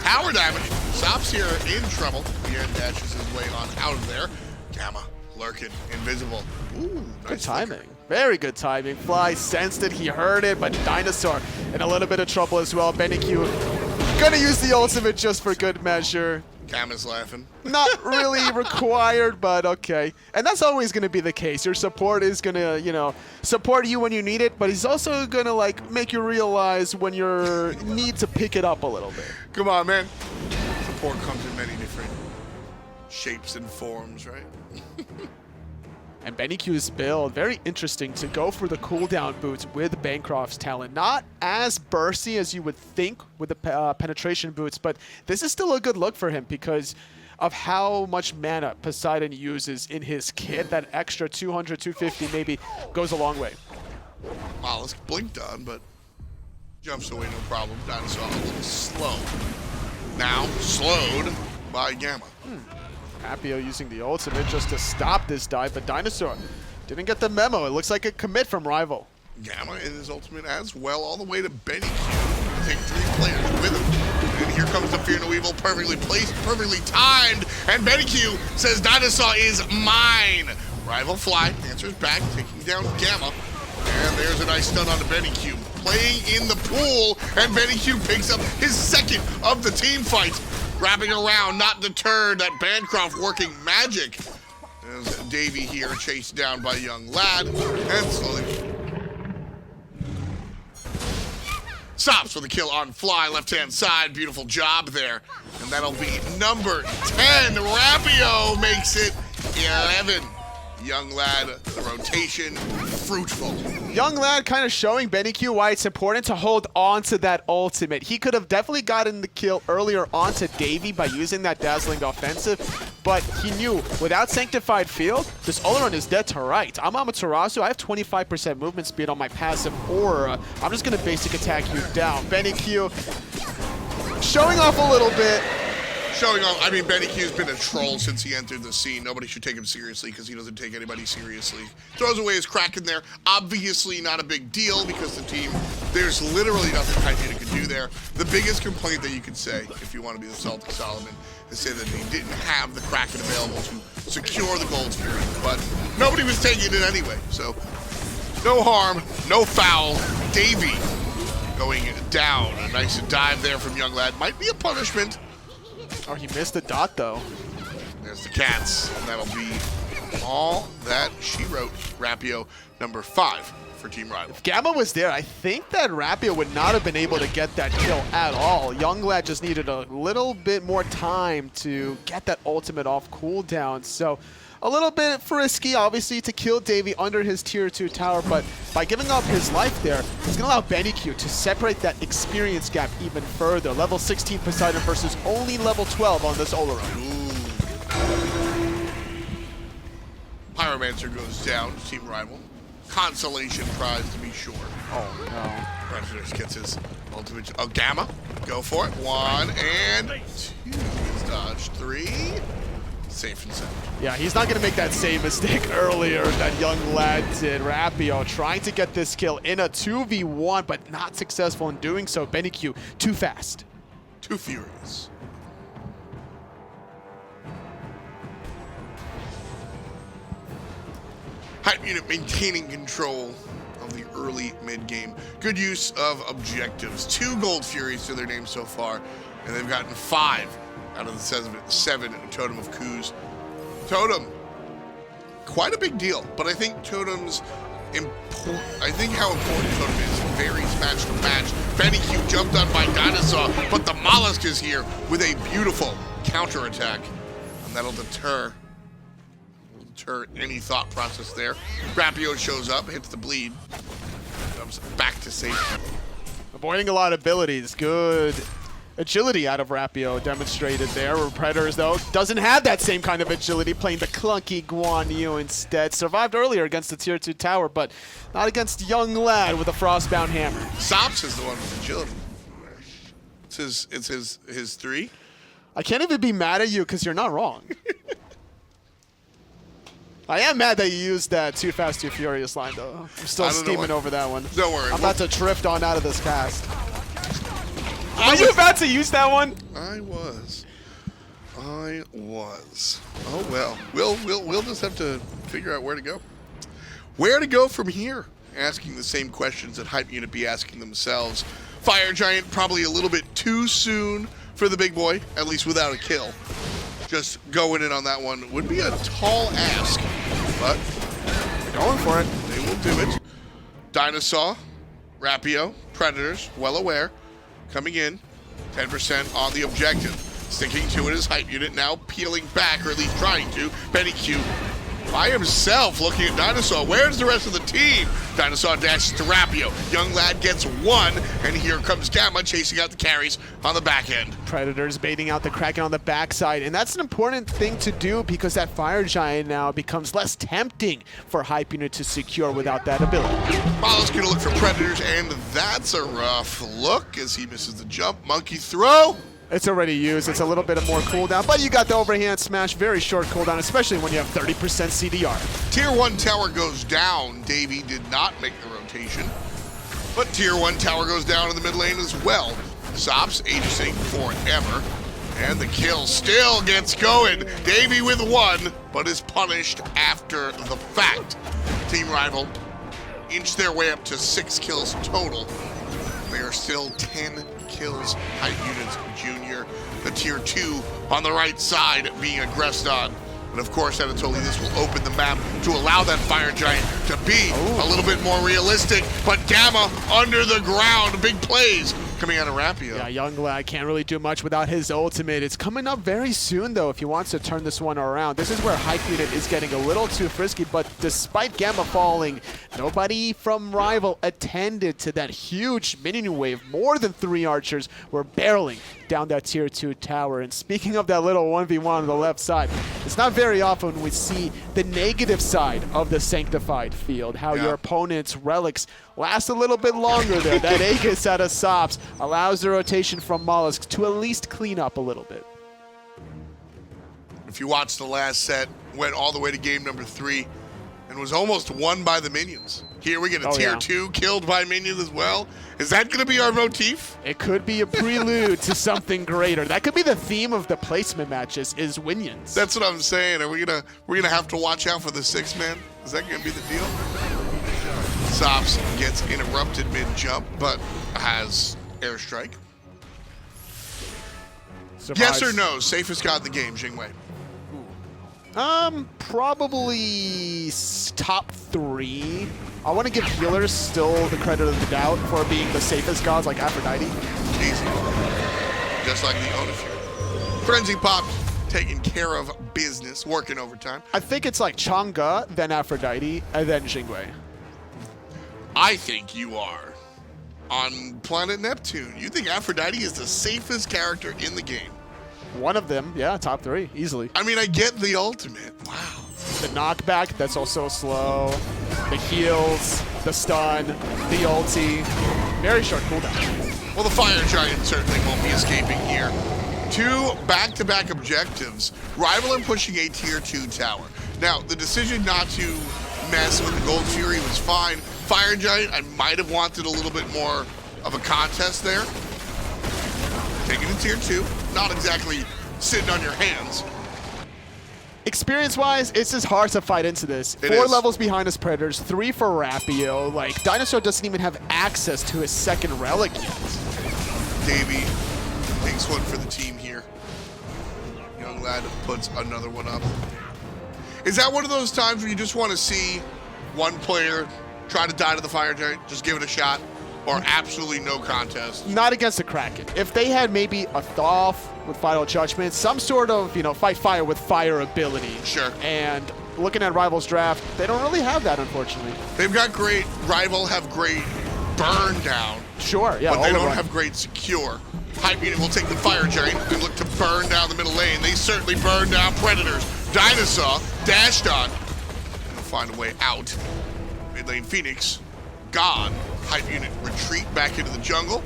S4: tower damage. Sops here in trouble. Again, dashes his way on out of there. Gamma lurking, invisible. Ooh, nice
S6: good timing. Very good timing. Fly sensed it, he heard it, but DineOhSaw in a little bit of trouble as well. sBennyQ gonna use the ultimate just for good measure.
S4: Gamma's laughing.
S6: Not really required, but okay. And that's always going to be the case. Your support is going to, you know, support you when you need it, but he's also going to, like, make you realize when you need to pick it up a little bit.
S4: Come on, man. Support comes in many different shapes and forms, right?
S6: And sBennyQ's build, very interesting to go for the cooldown boots with Bancroft's talent. Not as bursty as you would think with the penetration boots, but this is still a good look for him because of how much mana Poseidon uses in his kit. That extra 200, 250 maybe goes a long way.
S4: Mollusk blinked on, but jumps away no problem. DineOhSaw a little slow. Now slowed by Gamma.
S6: Rapio using the ultimate just to stop this dive, but DineOhSaw didn't get the memo. It looks like a commit from Rival.
S4: Gamma in his ultimate as well, all the way to sBennyQ. Take 3 players with him. And here comes the Fear No Evil, perfectly placed, perfectly timed. And sBennyQ says DineOhSaw is mine. RvlFly answers back, taking down Gamma. And there's a nice stun on sBennyQ. Playing in the pool, and sBennyQ picks up his second of the team fight. Wrapping around, not deterred, that Bancroft working magic. There's Davey here, chased down by young lad, and slowly stops with a kill on Fly, left-hand side, beautiful job there. And that'll be number 10. Rapio makes it 11. Yunglad, the rotation, fruitful.
S6: Yunglad kind of showing sBennyQ why it's important to hold on to that ultimate. He could have definitely gotten the kill earlier onto Davey by using that dazzling offensive, but he knew without Sanctified Field, this Olorun is dead to right. I'm Amaterasu, I have 25% movement speed on my passive aura. I'm just going to basic attack you down. sBennyQ showing off a little bit.
S4: Showing off, I mean, sBennyQ's been a troll since he entered the scene. Nobody should take him seriously because he doesn't take anybody seriously. Throws away his Kraken there. Obviously not a big deal because the team, there's literally nothing Hypunic can do there. The biggest complaint that you could say, if you want to be the Celtic Solomon, is say that they didn't have the Kraken available to secure the Gold Fury. But nobody was taking it anyway, so no harm, no foul. Davey going down. A nice dive there from Yunglad. Might be a punishment.
S6: Oh, he missed the dot, though.
S4: There's the cats. And that'll be all that she wrote. Rapio, number 5 for Team Rival.
S6: If Gamma was there, I think that Rapio would not have been able to get that kill at all. Yunglad just needed a little bit more time to get that ultimate off cooldown. So a little bit frisky, obviously, to kill Davey under his tier 2 tower, but by giving up his life there, he's going to allow sBennyQ to separate that experience gap even further. Level 16 Poseidon versus only level 12 on this Olorun.
S4: Pyromancer goes down to Team Rival. Consolation prize to be sure.
S6: Oh, no.
S4: Predators gets his ultimate. Oh, Gamma. Go for it. 1 and 2. He's dodged 3. Safe and sound.
S6: Yeah, he's not going to make that same mistake earlier that Yunglad did. Rapio trying to get this kill in a 2v1, but not successful in doing so. sBennyQ too fast.
S4: Too furious. Hypunic maintaining control of the early mid-game. Good use of objectives. 2 Gold Furies to their name so far, and they've gotten 5 out of the 7 Totem of Coups. Totem, quite a big deal, but I think Totem's I think how important Totem is varies match to match. sBennyQ jumped on by DineOhSaw, but the molluskk is here with a beautiful counterattack, and that'll deter any thought process there. Rapio shows up, hits the bleed, comes back to safety.
S6: Avoiding a lot of abilities. Good agility out of Rapio demonstrated there. Predators, though, doesn't have that same kind of agility, playing the clunky Guan instead. Survived earlier against the tier 2 tower, but not against Yunglad with a Frostbound Hammer.
S4: Sops is the one with agility. It's his 3.
S6: I can't even be mad at you because you're not wrong. I am mad that you used that too fast, too furious line, though. I'm still steaming over that one.
S4: Don't worry.
S6: I'm about to drift on out of this cast. Are you about to use that one?
S4: I was. Oh well. We'll just have to figure out where to go. Where to go from here? Asking the same questions that Hypunic be asking themselves. Fire Giant probably a little bit too soon for the big boy, at least without a kill. Just going in on that one would be a tall ask, but
S6: going for it.
S4: They will do it. DineOhSaw, Rapio, Predators, well aware. Coming in, 10% on the objective. Sticking to it is Hypunic, now peeling back, or at least trying to. sBennyQ by himself looking at DineOhSaw. Where's the rest of the team? DineOhSaw dashes to Rapio. Yunglad gets 1, and here comes Gamma chasing out the carries on the back end.
S6: Predators baiting out the Kraken on the backside, and that's an important thing to do because that Fire Giant now becomes less tempting for Hypunic to secure without that ability.
S4: Molluskk gonna look for Predators, and that's a rough look as he misses the jump. Monkey throw.
S6: It's already used. It's a little bit of more cooldown, but you got the overhand smash. Very short cooldown, especially when you have 30% CDR.
S4: Tier 1 tower goes down. Davey did not make the rotation, but Tier 1 tower goes down in the mid lane as well. Sops agenting forever, and the kill still gets going. Davey with 1, but is punished after the fact. Team Rival inch their way up to 6 kills total. They are still 10 kills. Hypunic Jr., the tier 2 on the right side being aggressed on. And of course, Anatoly, this will open the map to allow that Fire Giant to be a little bit more realistic. But Gamma under the ground, big plays coming out of Rapio.
S6: Yeah, Yunglad can't really do much without his ultimate. It's coming up very soon, though, if he wants to turn this one around. This is where Hype Unit is getting a little too frisky, but despite Gamma falling, nobody from Rival attended to that huge minion wave. More than 3 archers were barreling down that tier 2 tower. And speaking of that little 1v1 on the left side, it's not very often we see the negative side of the Sanctified field, how your opponent's relics last a little bit longer there. That Aegis out of sops allows the rotation from molluskk to at least clean up a little bit.
S4: If you watch the last set, went all the way to game number 3 and was almost won by the minions. Here we get a tier 2 killed by minions as well. Is that going to be our motif?
S6: It could be a prelude to something greater. That could be the theme of the placement matches, is winions.
S4: That's what I'm saying. Are we're gonna have to watch out for the 6-man? Is that going to be the deal? Sops gets interrupted mid-jump, but has airstrike.
S6: Surprise.
S4: Yes or no? Safest god in the game, Jingwei.
S6: Probably top 3. I want to give healers still the credit of the doubt for being the safest gods, like Aphrodite.
S4: Easy. Just like the Onifure. Frenzy Pop taking care of business, working overtime.
S6: I think it's like Chang'e, then Aphrodite, and then Jingwei.
S4: I think you are on planet Neptune. You think Aphrodite is the safest character in the game?
S6: One of them, yeah, top 3, easily.
S4: I mean, I get the ultimate. Wow.
S6: The knockback, that's also slow. The heals, the stun, the ulti. Very short cooldown.
S4: Well, the Fire Giant certainly won't be escaping here. 2 back-to-back objectives. Rival and pushing a tier 2 tower. Now, the decision not to mess with the Gold Fury was fine. Fire Giant, I might have wanted a little bit more of a contest there. Taking it to tier 2. Not exactly sitting on your hands.
S6: Experience-wise, it's just hard to fight into this.
S4: It
S6: 4
S4: is.
S6: levels behind his Predators, 3 for Rapio. Like, DineOhSaw doesn't even have access to his second relic yet.
S4: Davey takes one for the team here. Yunglad puts another one up. Is that one of those times where you just want to see one player try to die to the Fire Giant, just give it a shot, or absolutely no contest?
S6: Not against the Kraken. If they had maybe a Thoth with Final Judgment, some sort of, fight fire with fire ability.
S4: Sure.
S6: And looking at Rival's draft, they don't really have that, unfortunately.
S4: They've got great, Rival have great burn down.
S6: Sure, yeah.
S4: But they don't
S6: Olorun.
S4: have great secure. Hype Unit will take the Fire Giant and look to burn down the middle lane. They certainly burn down Predators. DineOhSaw dashed on. They'll find a way out. Mid lane Phoenix gone. Hype Unit retreat back into the jungle.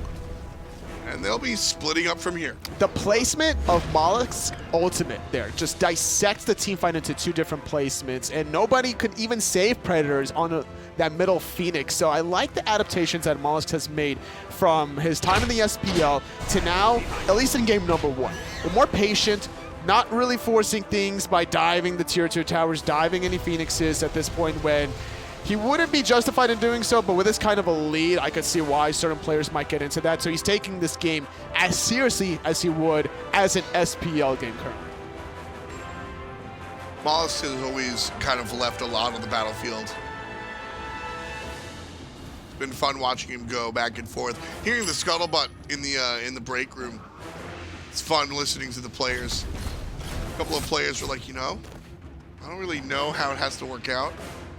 S4: And they'll be splitting up from here.
S6: The placement of molluskk ultimate there just dissects the team fight into 2 different placements, and nobody could even save Predators on that middle Phoenix. So I like the adaptations that molluskk has made from his time in the SPL to now, at least in game number 1. We're more patient, not really forcing things by diving the tier 2 towers, diving any Phoenixes at this point when he wouldn't be justified in doing so, but with this kind of a lead, I could see why certain players might get into that. So he's taking this game as seriously as he would as an SPL game currently.
S4: molluskk has always kind of left a lot on the battlefield. It's been fun watching him go back and forth. Hearing the scuttlebutt in the break room. It's fun listening to the players. A couple of players were like, I don't really know how it has to work out.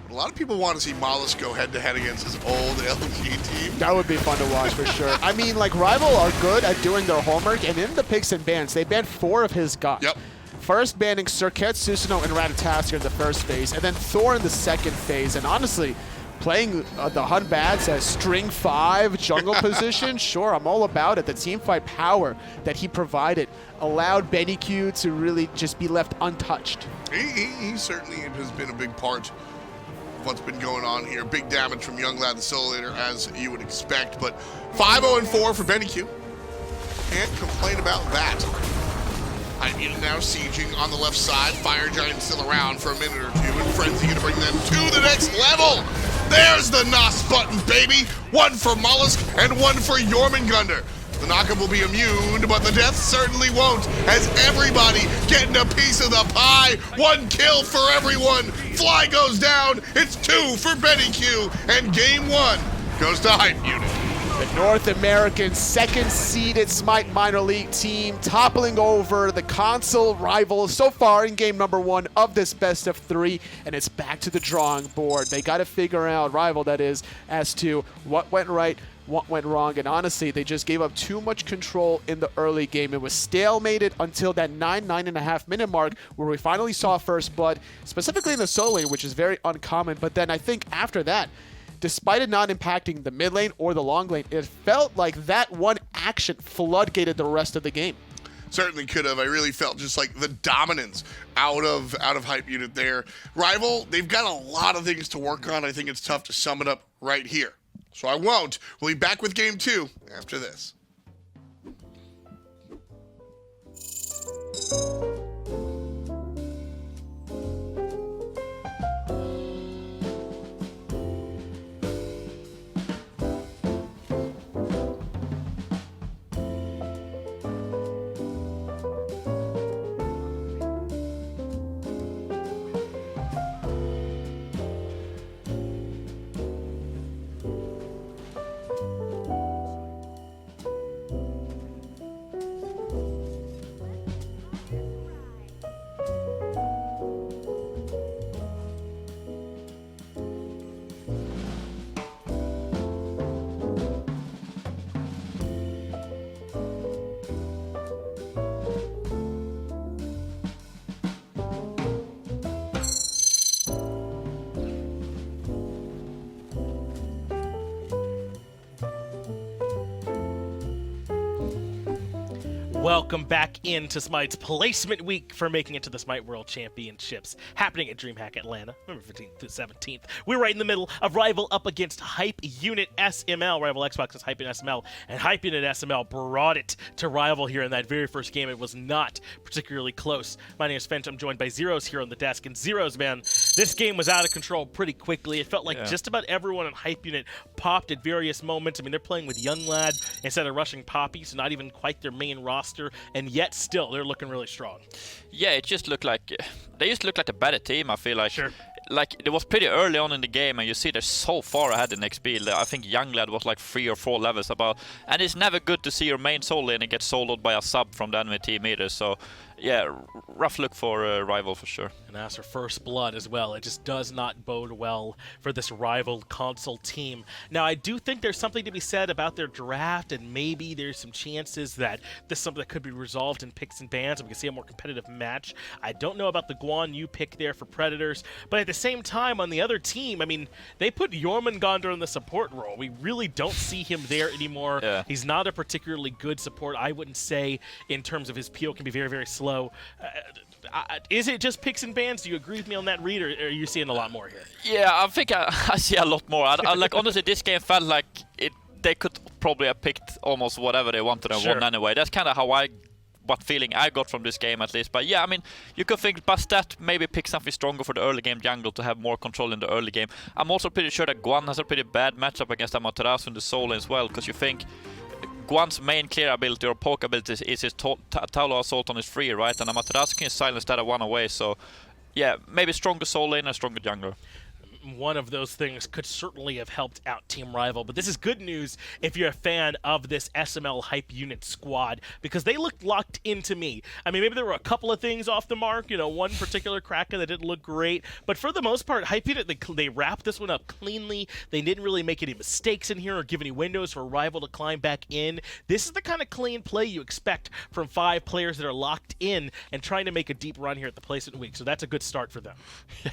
S4: A lot of people want to see molluskk go head-to-head against his old LG team.
S6: That would be fun to watch for sure. I mean, like, Rival are good at doing their homework, and in the picks and bans, they banned 4 of his gods.
S4: Yep.
S6: First banning Serket, Susanoo, and Ratatasker in the first phase, and then Thor in the second phase. And honestly, playing the Hun Batz as string 5 jungle position, sure, I'm all about it. The teamfight power that he provided allowed sBennyQ to really just be left untouched.
S4: He certainly has been a big part what's been going on here. Big damage from Yunglad the solo laner, as you would expect, but 5-0-4 for sBennyQ. Can't complain about that. Hype Unit now sieging on the left side. Fire Giant still around for a minute or 2, and Frenzy gonna bring them to the next level. There's the NOS button, baby. 1 for molluskk and 1 for Jormungandr. The knockup will be immune, but the death certainly won't, as everybody getting a piece of the pie. 1 kill for everyone. Fly goes down. It's 2 for sBennyQ, and game 1 goes to Hype Unit.
S6: The North American second-seeded SMITE minor league team toppling over the console rivals so far in game number 1 of this best of 3, and it's back to the drawing board. They got to figure out, Rival that is, as to what went right, what went wrong, and honestly, they just gave up too much control in the early game. It was stalemated until that 9.5 minute mark where we finally saw first blood, specifically in the solo lane, which is very uncommon, but then I think after that, despite it not impacting the mid lane or the long lane, it felt like that one action floodgated the rest of the game.
S4: Certainly could have. I really felt just like the dominance out of Hype Unit there. Rival, they've got a lot of things to work on. I think it's tough to sum it up right here. So I won't. We'll be back with game 2 after this.
S1: Welcome back into SMITE's placement week for making it to the SMITE World Championships, happening at DreamHack Atlanta, November 15th through 17th. We're right in the middle of Rival up against Hype Unit SML. Rival Xbox is Hype Unit SML, and Hype Unit SML brought it to Rival here in that very first game. It was not particularly close. My name is Finch. I'm joined by Zeros here on the desk, and Zeros, man, this game was out of control pretty quickly. It felt like just about everyone in Hype Unit popped at various moments. I mean, they're playing with Younglad instead of rushing Poppy, so not even quite their main roster, and yet still they're looking really strong.
S2: Yeah, it just looked like they just looked like a better team. I feel like.
S1: Sure.
S2: Like, it was pretty early on in the game, and you see they're so far ahead in XP. I think Younglad was like 3 or 4 levels above, and it's never good to see your main solo lane get soloed by a sub from the enemy team either. So, yeah, rough look for Rival for sure.
S1: And as for first blood as well, it just does not bode well for this Rival console team. Now, I do think there's something to be said about their draft, and maybe there's some chances that this is something that could be resolved in picks and bans, and we can see a more competitive match. I don't know about the Guan you pick there for Predators, but at the same time, on the other team, I mean, they put Jormungandr in the support role. We really don't see him there anymore.
S2: Yeah.
S1: He's not a particularly good support, I wouldn't say, in terms of his PO can be very, very slow. Is it just picks and bans? Do you agree with me on that read, or are you seeing a lot more here?
S2: Yeah, I think I see a lot more. I like, honestly, this game felt like they could probably have picked almost whatever they wanted and won anyway. That's kind of how what feeling I got from this game at least. But yeah, I mean, you could think Bastet maybe pick something stronger for the early game jungle to have more control in the early game. I'm also pretty sure that Guan has a pretty bad matchup against Amaterasu in the solo as well, because you think Guan's main clear ability or poke ability is his Talo Assault on his free, right? And Amaterasu can silence that at one away, so yeah, maybe stronger solo lane and stronger jungler.
S1: One of those things could certainly have helped out Team Rival, but this is good news if you're a fan of this SML Hype Unit squad, because they looked locked into me. I mean, maybe there were a couple of things off the mark, you know, one particular cracker that didn't look great, but for the most part, Hype Unit, they wrapped this one up cleanly. They didn't really make any mistakes in here or give any windows for Rival to climb back in. This is the kind of clean play you expect from 5 players that are locked in and trying to make a deep run here at the placement week, so that's a good start for them.
S2: Yeah,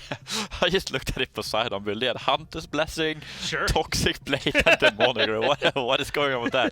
S2: I just looked at it for Poseidon build. They had Hunter's Blessing, Toxic Blade, and Demonic. What is going on with that?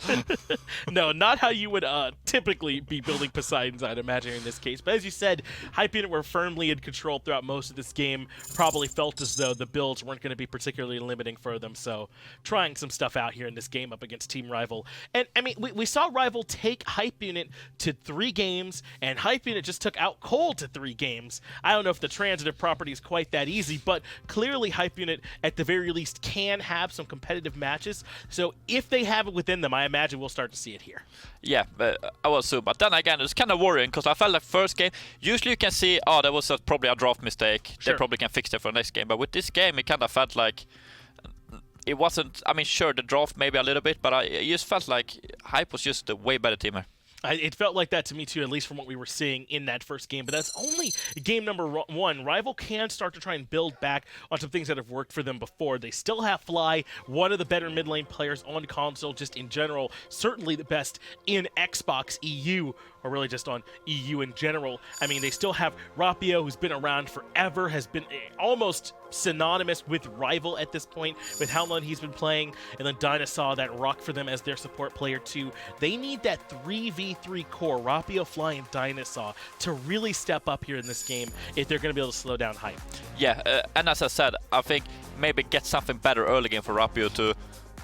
S1: No, not how you would typically be building Poseidons, I'd imagine, in this case. But as you said, Hype Unit were firmly in control throughout most of this game. Probably felt as though the builds weren't going to be particularly limiting for them. So trying some stuff out here in this game up against Team Rival. And, I mean, we saw Rival take Hype Unit to 3 games, and Hype Unit just took out Cold to 3 games. I don't know if the transitive property is quite that easy, but clearly Hype Unit, at the very least, can have some competitive matches. So if they have it within them, I imagine we'll start to see it here.
S2: Yeah, I will assume. But then again, it's kind of worrying, because I felt like first game, usually you can see, oh, that was probably a draft mistake. Sure. They probably can fix it for the next game. But with this game, it kind of felt like it wasn't. I mean, sure, the draft maybe a little bit, but I just felt like Hype was just a way better team here.
S1: It felt like that to me too, at least from what we were seeing in that first game. But that's only game number 1. Rival can start to try and build back on some things that have worked for them before. They still have Fly, one of the better mid lane players on console, just in general. Certainly the best in Xbox EU, or really just on EU in general. I mean, they still have Rapio, who's been around forever, has been almost synonymous with Rival at this point, with how long he's been playing, and then DineOhSaw, that rock for them as their support player too. They need that 3v3 core, Rapio, Fly, and DineOhSaw, to really step up here in this game if they're going to be able to slow down Hype.
S2: Yeah, and as I said, I think maybe get something better early game for Rapio to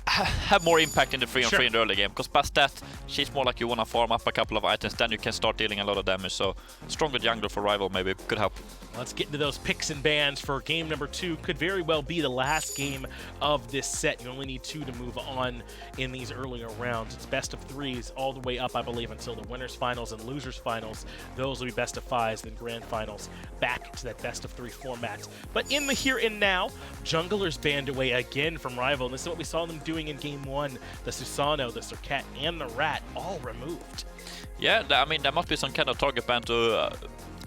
S2: have more impact in the 3-on-3 in the early game, because Bastet, she's more like you want to farm up a couple of items, then you can start dealing a lot of damage, so stronger jungler for Rival maybe could help.
S1: Let's get into those picks and bans for game number 2. Could very well be the last game of this set. You only need 2 to move on in these earlier rounds. It's best of 3s all the way up, I believe, until the winners finals and losers finals. Those will be best of 5s, then grand finals, back to that best of 3 format. But in the here and now, junglers banned away again from Rival, and this is what we saw them doing in game 1. The Susano, the Serket, and the Rat all removed.
S2: Yeah, I mean, there must be some kind of target ban to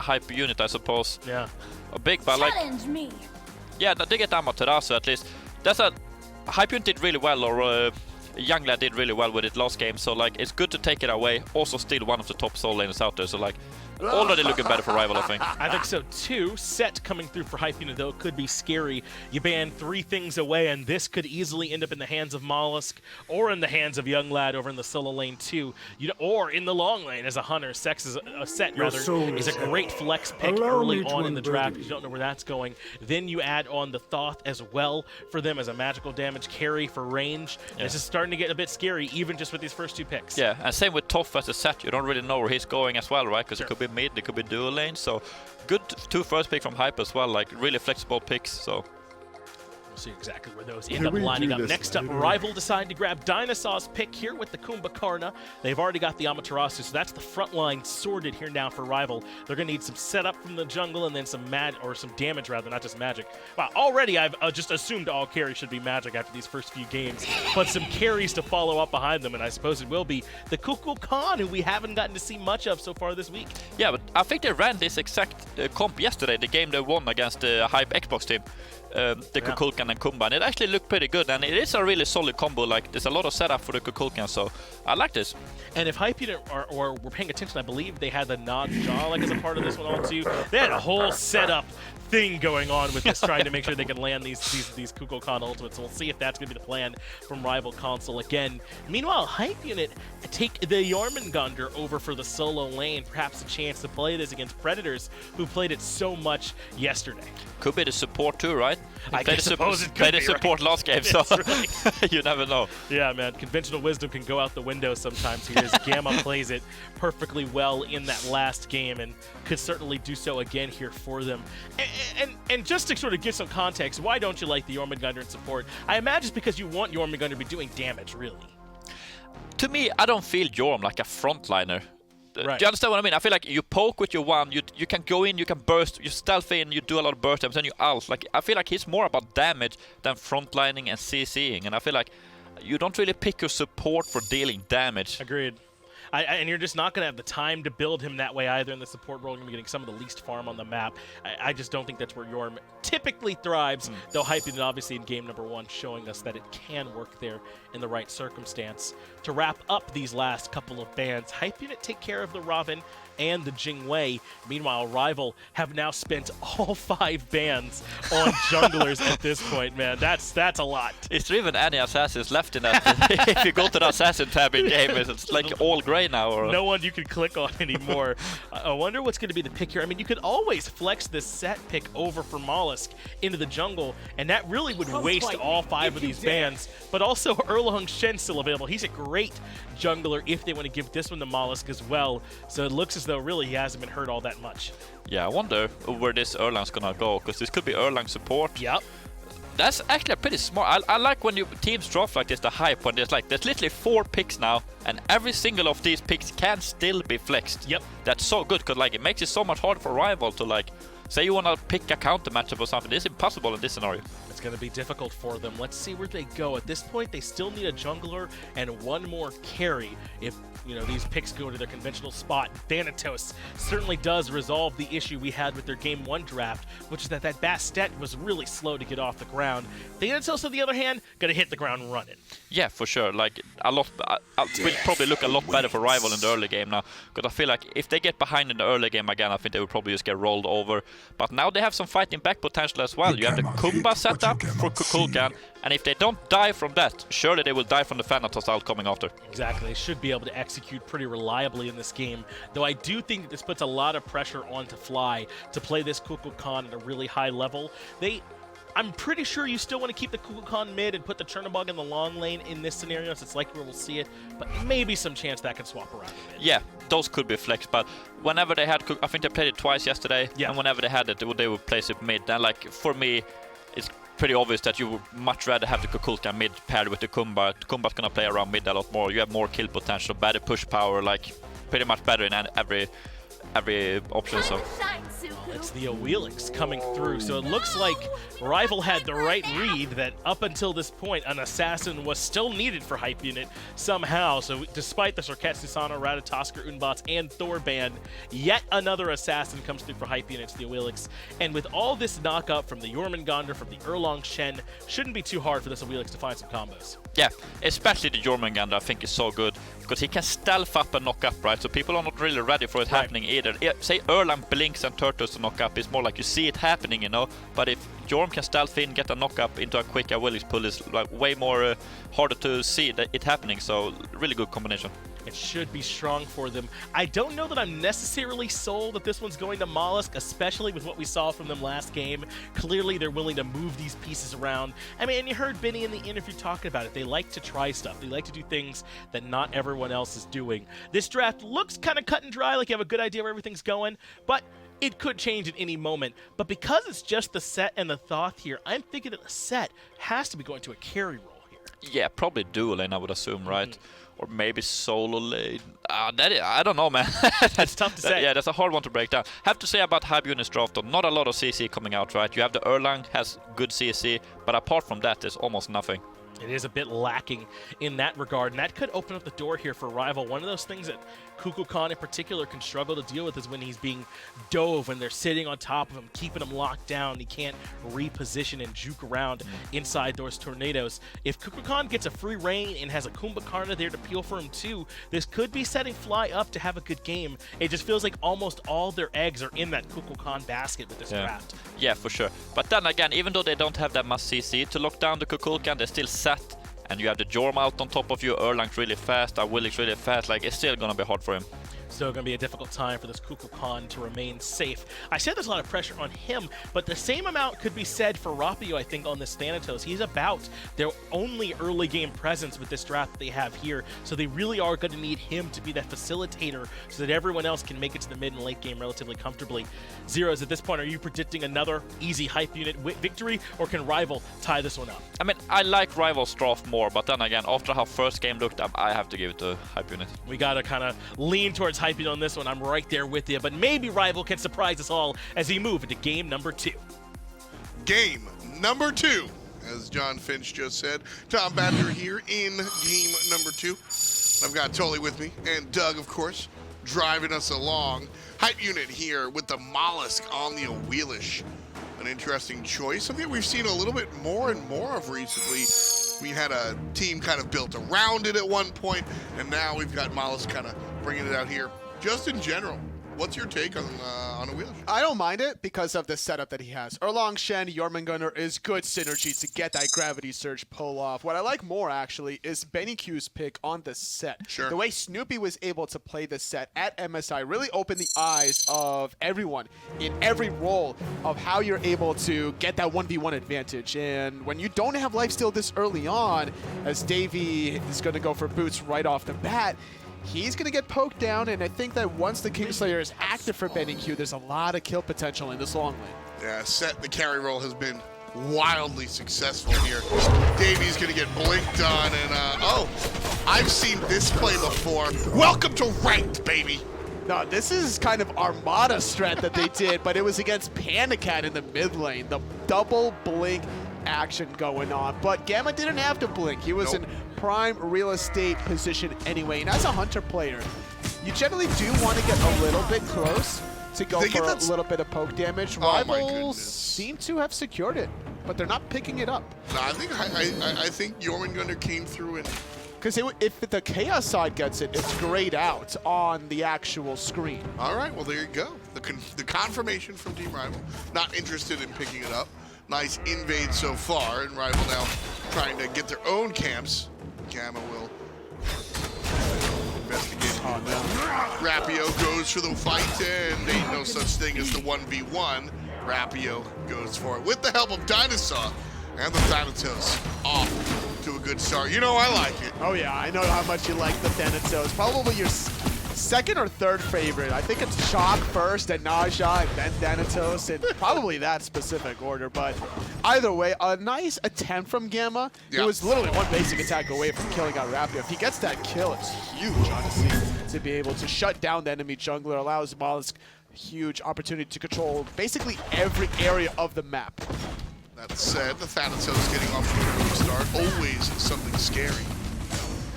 S2: Hype unit, I suppose.
S1: Yeah.
S2: A big, but
S7: Challenge me.
S2: Yeah, they get Amaterasu at least. That's a Hype unit did really well, or Younglad did really well with it last game, so like it's good to take it away. Also still one of the top solo laners out there, so like already looking better for Rival, I think.
S1: I think so too. Set coming through for Hype unit though could be scary. You ban 3 things away, and this could easily end up in the hands of molluskk, or in the hands of Younglad over in the solo lane too. Or in the long lane as a hunter. Set is a great flex pick early on in the draft. You don't know where that's going. Then you add on the Thoth as well for them as a magical damage carry for range. Yeah. This is starting to get a bit scary, even just with these first 2 picks.
S2: Yeah, and same with Thoth as a set. You don't really know where he's going as well, right? Because it could be mid, it could be dual lane. So good 2 first pick from Hype as well, like really flexible picks. So
S1: we'll see exactly where those end up lining up. Next up, Rival decide to grab DineOhSaw's pick here with the Kumbhakarna. They've already got the Amaterasu, so that's the front line sorted here now for Rival. They're going to need some setup from the jungle and then some damage rather, not just magic. Wow, already I've just assumed all carries should be magic after these first few games, but some carries to follow up behind them, and I suppose it will be the Kukulkan, who we haven't gotten to see much of so far this week.
S2: Yeah, but I think they ran this exact comp yesterday, the game they won against the Hype Xbox team. The Kukulkan and Kumbhakarna. It actually looked pretty good, and it is a really solid combo. Like, there's a lot of setup for the Kukulkan, so I like this.
S1: And if Hype unit or were paying attention, I believe they had the Nod Jaw like as a part of this one all too. They had a whole setup thing going on with this, trying to make sure they can land these Kukulkan ultimates. So we'll see if that's going to be the plan from Rival console again. Meanwhile, Hype unit take the Jormungandr over for the solo lane. Perhaps a chance to play this against Predators, who played it so much yesterday.
S2: Could be the support too, right?
S1: I suppose it could
S2: played
S1: be,
S2: the support
S1: right?
S2: last game, so
S1: Right.
S2: You never know.
S1: Yeah, man. Conventional wisdom can go out the window sometimes here, as Gamma plays it perfectly well in that last game, and could certainly do so again here for them. And just to sort of give some context, why don't you like the Jormungandr in support? I imagine it's because you want Jormungandr to be doing damage, really.
S2: To me, I don't feel Jorm like a frontliner.
S1: Right.
S2: Do you understand what I mean? I feel like you poke with your one, you can go in, you can burst, you stealth in, you do a lot of burst damage, then you ult. Like, I feel like he's more about damage than frontlining and CCing, and I feel like you don't really pick your support for dealing damage.
S1: Agreed. And you're just not going to have the time to build him that way either in the support role. You're going to be getting some of the least farm on the map. I just don't think that's where Jorm typically thrives, though Hype unit obviously in game number 1 showing us that it can work there in the right circumstance. To wrap up these last couple of bans, Hype unit take care of the Robin and the Jing Wei. Meanwhile, Rival have now spent all 5 bans on junglers at this point, man. That's a lot.
S2: Is there even any assassins left in that? If you go to the assassin tab in game, it's like all grey now. Or
S1: no one you can click on anymore. I wonder what's going to be the pick here. I mean, you could always flex this set pick over for molluskk into the jungle, and that really would waste all 5 of these bans. But also, Erlang Shen still available. He's a great jungler if they want to give this one to molluskk as well. So it looks as though really he hasn't been hurt all that much.
S2: Yeah, I wonder where this Erlang's gonna go, because this could be Erlang support.
S1: Yep.
S2: That's actually pretty smart. I like when you teams draft like this, the Hype, when there's literally 4 picks now, and every single of these picks can still be flexed.
S1: Yep.
S2: That's so good, because like it makes it so much harder for Rival to like, say you want to pick a counter matchup or something. It's impossible in this scenario.
S1: It's going to be difficult for them. Let's see where they go. At this point, they still need a jungler and one more carry. If these picks go to their conventional spot, Thanatos certainly does resolve the issue we had with their Game 1 draft, which is that Bastet was really slow to get off the ground. Thanatos, on the other hand, going to hit the ground running.
S2: Yeah, for sure. Like a lot, will probably look a lot better for Rival in the early game now, because I feel like if they get behind in the early game again, I think they will probably just get rolled over. But now they have some fighting back potential as well. You have the Kumbha set up for Kukulkan, and if they don't die from that, surely they will die from the Thanatos ult coming after.
S1: Exactly. They should be able to execute pretty reliably in this game, though I do think that this puts a lot of pressure onto Fly to play this Kukulkan at a really high level. I'm pretty sure you still want to keep the Kukulkan mid and put the Chernobog in the long lane in this scenario, so it's likely we'll see it, but maybe some chance that can swap around a bit.
S2: Yeah, those could be flex, but whenever they had, I think they played it twice yesterday, and whenever they had it, they would place it mid. And like, for me, it's pretty obvious that you would much rather have the Kukulkan mid paired with the Kumbha. Kumbha's gonna play around mid a lot more. You have more kill potential, better push power, like pretty much better in every option. So
S1: it's the Awilix coming through. So it looks like Rival had the right read that up until this point, an assassin was still needed for Hype Unit somehow. So despite the Sorket, Susano, Ratatoskr, Unbots, and Thorban, yet another assassin comes through for Hype Units, the Awilix. And with all this knock-up from the Jormungandr, from the Erlang Shen, shouldn't be too hard for this Awilix to find some combos.
S2: Yeah, especially the Jormungandr I think is so good, because he can stealth up and knock up, right? So people are not really ready for it happening either. Say Erlang blinks and turtles to knock up, it's more like you see it happening, but if Jorm can stealth in, get a knock up into a quick Awilix pull, is like way more harder to see it happening, so really good combination.
S1: It should be strong for them. I don't know that I'm necessarily sold that this one's going to molluskk, especially with what we saw from them last game. Clearly, they're willing to move these pieces around. I mean, and you heard Benny in the interview talking about it. They like to try stuff. They like to do things that not everyone else is doing. This draft looks kind of cut and dry, like you have a good idea where everything's going, but it could change at any moment. But because it's just the Set and the Thoth here, I'm thinking that the Set has to be going to a carry role here.
S2: Yeah, probably dual lane, I would assume, right? Or maybe solo lane. I don't know, man.
S1: That's tough to say.
S2: Yeah, that's a hard one to break down. Have to say about Hype Unit's draft, though, not a lot of CC coming out, right? You have the Erlang, has good CC, but apart from that, there's almost nothing.
S1: It is a bit lacking in that regard, and that could open up the door here for Rival. One of those things that Kukulkan in particular can struggle to deal with is when he's being dove, when they're sitting on top of him, keeping him locked down. He can't reposition and juke around inside those tornadoes. If Kukulkan gets a free reign and has a Kumbhakarna there to peel for him too, this could be setting Fly up to have a good game. It just feels like almost all their eggs are in that Kukulkan basket with this draft.
S2: Yeah, for sure. But then again, even though they don't have that much CC to lock down the Kukulkan, they're still set. And you have the Jorm out on top of you, Erlang's really fast, Awilix really fast, like it's still gonna be hard for him.
S1: Still going to be a difficult time for this Kukulkan to remain safe. I said there's a lot of pressure on him, but the same amount could be said for Rapio, I think, on this Thanatos. He's about their only early game presence with this draft that they have here, so they really are going to need him to be that facilitator so that everyone else can make it to the mid and late game relatively comfortably. Zeros, at this point, are you predicting another easy Hype Unit victory, or can Rival tie this one up?
S2: I mean, I like Rival's draft more, but then again, after how first game looked, I have to give it to Hype Unit.
S1: We got to kind of lean towards Hype Unit on this one. I'm right there with you, but maybe Rival can surprise us all as we move into game number 2.
S4: Game number 2, as John Finch just said. Tom Badger here in game number 2. I've got Tolly with me, and Doug, of course, driving us along. Hype Unit here with the molluskk on the Awilix. An interesting choice, something we've seen a little bit more and more of recently. We had a team kind of built around it at one point, and now we've got molluskk kind of bringing it out here. Just in general, what's your take on Awilix?
S6: I don't mind it because of the setup that he has. Erlang Shen, Jormungandr is good synergy to get that gravity surge pull off. What I like more, actually, is sBennyQ's pick on the set.
S4: Sure.
S6: The way Snoopy was able to play the set at MSI really opened the eyes of everyone in every role of how you're able to get that 1v1 advantage. And when you don't have lifesteal this early on, as Davey is going to go for boots right off the bat, he's going to get poked down, and I think that once the Kingslayer is active for sBennyQ, there's a lot of kill potential in this long lane.
S4: Yeah, Set, the carry role has been wildly successful here. Davey's going to get blinked on, and oh, I've seen this play before. Welcome to Ranked, baby.
S6: No, this is kind of Armada strat that they did, but it was against Panicat in the mid lane. The double blink action going on, but Gamma didn't have to blink. He was in prime real estate position anyway, and as a Hunter player, you generally do want to get a little bit close to go for a little bit of poke damage. Rivals seem to have secured it, but they're not picking it up.
S4: No, I think Jormungandr came through and...
S6: Because if the Chaos side gets it, it's grayed out on the actual screen.
S4: All right, well, there you go. The confirmation from Team Rival. Not interested in picking it up. Nice invade so far, and Rival now trying to get their own camps. Gamma will investigate.
S6: Oh, no.
S4: Rapio goes for the fight, and ain't no such thing as the 1v1. Rapio goes for it with the help of DineOhSaw, and the Thanatos off to a good start. You know I like it.
S6: Oh yeah, I know how much you like the Thanatos. Probably your second or third favorite. I think it's Chalk first, and Naja, and then Thanatos, in probably that specific order. But either way, a nice attempt from Gamma. He was literally one basic attack away from killing out Rapio. If he gets that kill, it's huge, honestly, to be able to shut down the enemy jungler. Allows molluskk huge opportunity to control basically every area of the map.
S4: That said, the Thanatos getting off to a good start. Always something scary.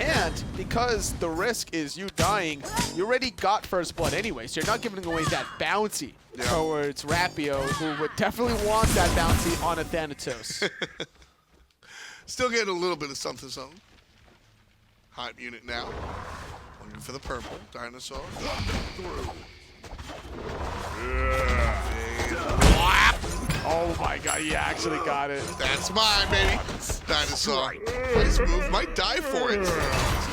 S6: And because the risk is you dying, you already got first blood anyway, so you're not giving away that bounty towards Rapio, who would definitely want that bounty on a Thanatos.
S4: Still getting a little bit of something. Hype unit now. Looking for the purple. DineOhSaw. Through.
S6: Oh my god, he actually got it.
S4: That's mine, baby. DineOhSaw. Nice move. Might die for it.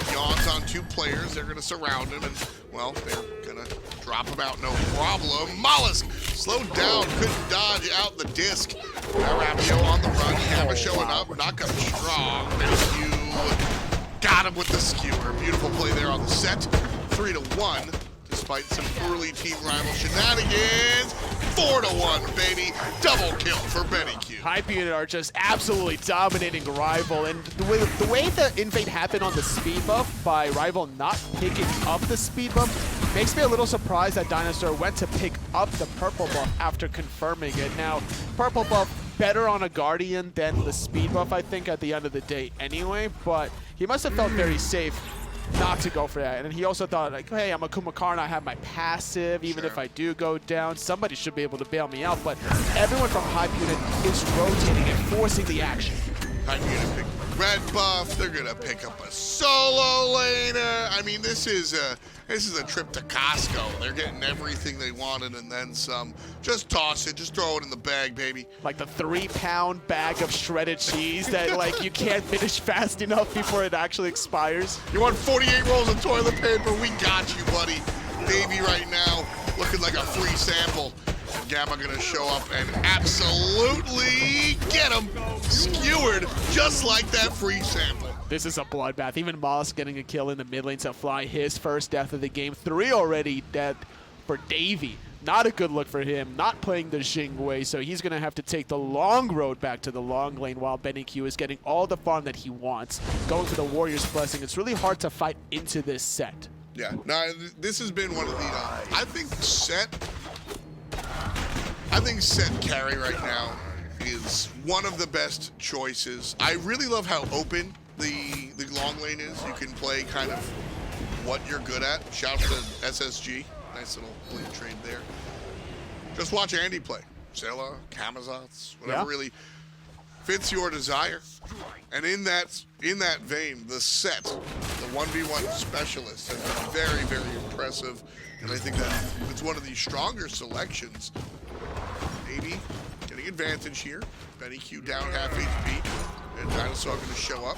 S4: He yawns on two players. They're going to surround him, and, well, they're going to drop him out, no problem. Molluskk slowed down. Couldn't dodge out the disc. Now Rapio on the run. Hammer showing up. Knock up strong. SMITE. Got him with the skewer. Beautiful play there on the set. 3-1. Despite some early Team Rival shenanigans. 4-1, baby. Double kill for SBennyQ.
S6: Hype unit are just absolutely dominating Rival, and the way the invade happened on the speed buff by Rival not picking up the speed buff makes me a little surprised that DineOhSaw went to pick up the purple buff after confirming it. Now, purple buff better on a Guardian than the speed buff, I think, at the end of the day anyway, but he must have felt very safe not to go for that. And he also thought, like, hey, I'm a Kumbhakarna, I have my passive, even if I do go down, somebody should be able to bail me out. But everyone from Hype Unit is rotating and forcing the action.
S4: Hype Unit picked the red buff. They're gonna pick up a solo laner. I mean, this is a trip to Costco. They're getting everything they wanted and then some. Just toss it, just throw it in the bag, baby.
S6: Like the 3-pound bag of shredded cheese that like you can't finish fast enough before it actually expires.
S4: You want 48 rolls of toilet paper? We got you, buddy. Baby right now, looking like a free sample. Gamma gonna show up and absolutely get him skewered just like that free sample.
S6: This is a bloodbath. Even molluskk getting a kill in the mid lane to fly his first death of the game. 3 already dead for Davey. Not a good look for him, not playing the Jing way, so he's going to have to take the long road back to the long lane while SBennyQ is getting all the farm that he wants. Going for the Warrior's Blessing. It's really hard to fight into this set.
S4: Yeah, now this has been one of the, I think set carry right now is one of the best choices. I really love how open the long lane is. You can play kind of what you're good at. Shout out to SSG. Nice little blink trade there. Just watch Andy play. Zilla, Kamazats, whatever really fits your desire. And in that vein, the set, the 1v1 specialist, has been very, very impressive. And I think that it's one of the stronger selections. Maybe getting advantage here. SBennyQ down half HP. And DineOhSaw going to show up.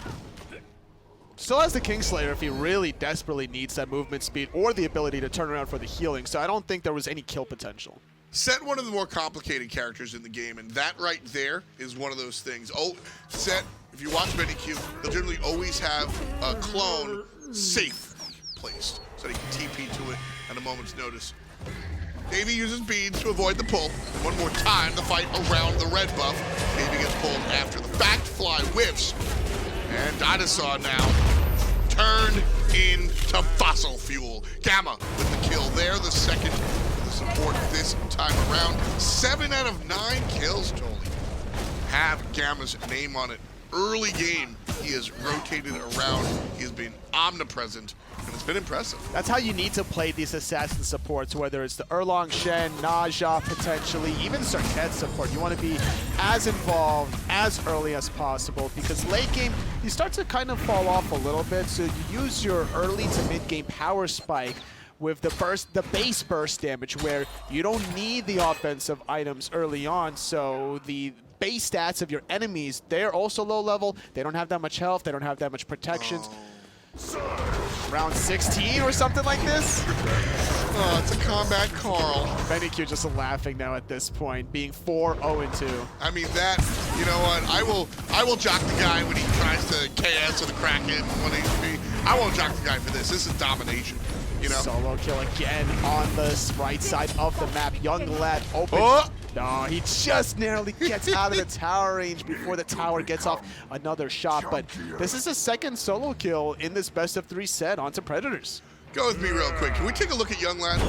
S6: Still has the Kingslayer if he really desperately needs that movement speed or the ability to turn around for the healing, so I don't think there was any kill potential.
S4: Set, one of the more complicated characters in the game, and that right there is one of those things. Oh, Set, if you watch SBennyQ, they'll generally always have a clone safe placed, so they can TP to it at a moment's notice. Davey uses beads to avoid the pull. One more time, the fight around the red buff. Davey gets pulled after the fact. Fly whiffs. And DineOhSaw now turned into fossil fuel. Gamma with the kill kill there, the second for the support this time around. 7 out of 9 kills, Tolly. Have Gamma's name on it. Early game, he has rotated around. He has been omnipresent, and it's been impressive.
S6: That's how you need to play these assassin supports, whether it's the Erlang, Shen, Naja, potentially, even Circuit support. You want to be as involved as early as possible, because late game, you start to kind of fall off a little bit, so you use your early to mid game power spike with the base burst damage, where you don't need the offensive items early on, so the base stats of your enemies, they're also low level. They don't have that much health. They don't have that much protections. Round 16 or something like this?
S4: Oh, it's a combat Carl.
S6: sBennyQ just laughing now at this point, being 4-0-2.
S4: I mean, that, you know what, I will jock the guy when he tries to KS or the Kraken 1 HP. I won't jock the guy for this. This is domination, you know?
S6: Solo kill again on the right side of the map. Yunglad open.
S4: Oh!
S6: No, he just narrowly gets out of the tower range before the tower gets off another shot. But this is his second solo kill in this best of 3 set onto Predators.
S4: Go with me real quick. Can we take a look at Yunglad?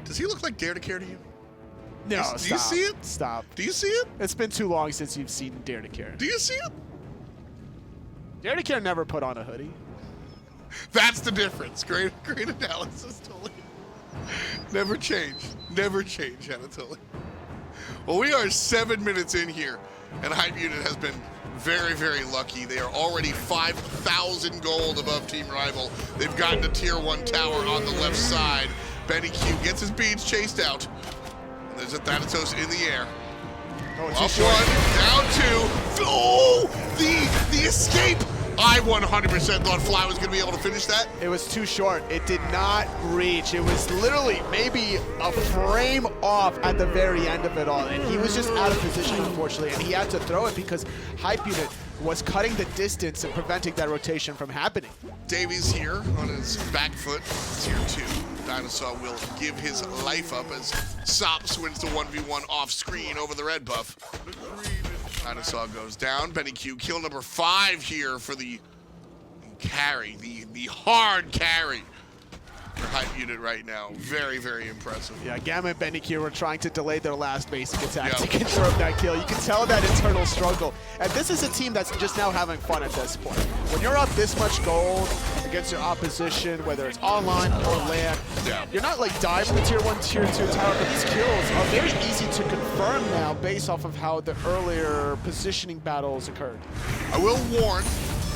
S4: Does he look like Dare to Care to you?
S6: No,
S4: Do you
S6: stop.
S4: see it?
S6: Stop.
S4: Do you see it?
S6: It's been too long since you've seen Dare to Care.
S4: Do you see it?
S6: Dare to Care never put on a hoodie.
S4: That's the difference. Great analysis, totally. Never change. Never change, Anatoly. Well, we are 7 minutes in here, and Hype Unit has been very, very lucky. They are already 5,000 gold above Team Rival. They've gotten a tier 1 tower on the left side. BennyQ gets his beads chased out. And there's a Thanatos in the air.
S6: Oh,
S4: Up 1, down 2. Oh, the escape. I 100% thought Fly was going to be able to finish that.
S6: It was too short. It did not reach. It was literally maybe a frame off at the very end of it all. And he was just out of position, unfortunately. And he had to throw it because Hype Unit was cutting the distance and preventing that rotation from happening.
S4: Davies here on his back foot. Tier 2. DineOhSaw will give his life up as Sops wins the 1v1 off screen over the red buff. DineOhSaw goes down. BennyQ kill number 5 here for the carry, the hard carry for Hype Unit right now. Very, very impressive.
S6: Yeah, Gamma and BennyQ were trying to delay their last basic attack
S4: Yeah.
S6: to confirm that kill. You can tell that internal struggle. And this is a team that's just now having fun at this point. When you're up this much gold against your opposition, whether it's online or land, you're not like diving the tier 1, tier 2 tower, but these kills are very easy to confirm now based off of how the earlier positioning battles occurred.
S4: I will warn,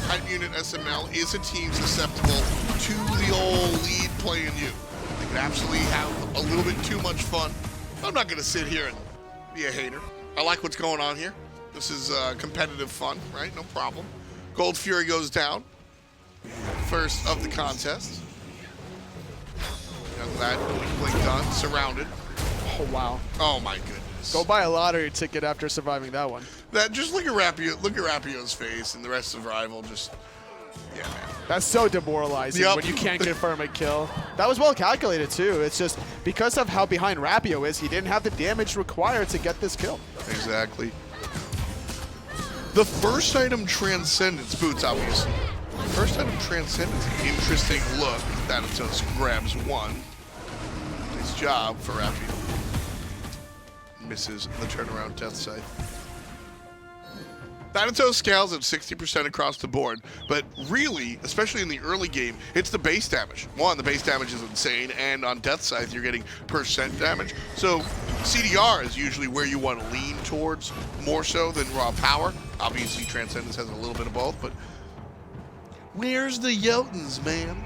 S4: Hype Unit SML is a team susceptible to the old lead playing you. They can absolutely have a little bit too much fun. I'm not going to sit here and be a hater. I like what's going on here. This is competitive fun, right? No problem. Gold Fury goes down. First of the contest. Yunglad, blink done, surrounded.
S6: Oh, wow.
S4: Oh my goodness.
S6: Go buy a lottery ticket after surviving that one.
S4: Just look at Rapio's face and the rest of Rival just, yeah, man.
S6: That's so demoralizing when you can't confirm a kill. That was well calculated too. It's just because of how behind Rapio is, he didn't have the damage required to get this kill.
S4: Exactly. The first item, Transcendence, Boots, obviously. First item, Transcendence, interesting look. Thanatos grabs 1. Nice job for Rapio. Misses the turnaround death side. Thanatos scales at 60% across the board, but really, especially in the early game, it's the base damage. One, the base damage is insane, and on death scythe, you're getting percent damage. So CDR is usually where you want to lean towards more so than raw power. Obviously, Transcendence has a little bit of both, but where's the Jotuns, man?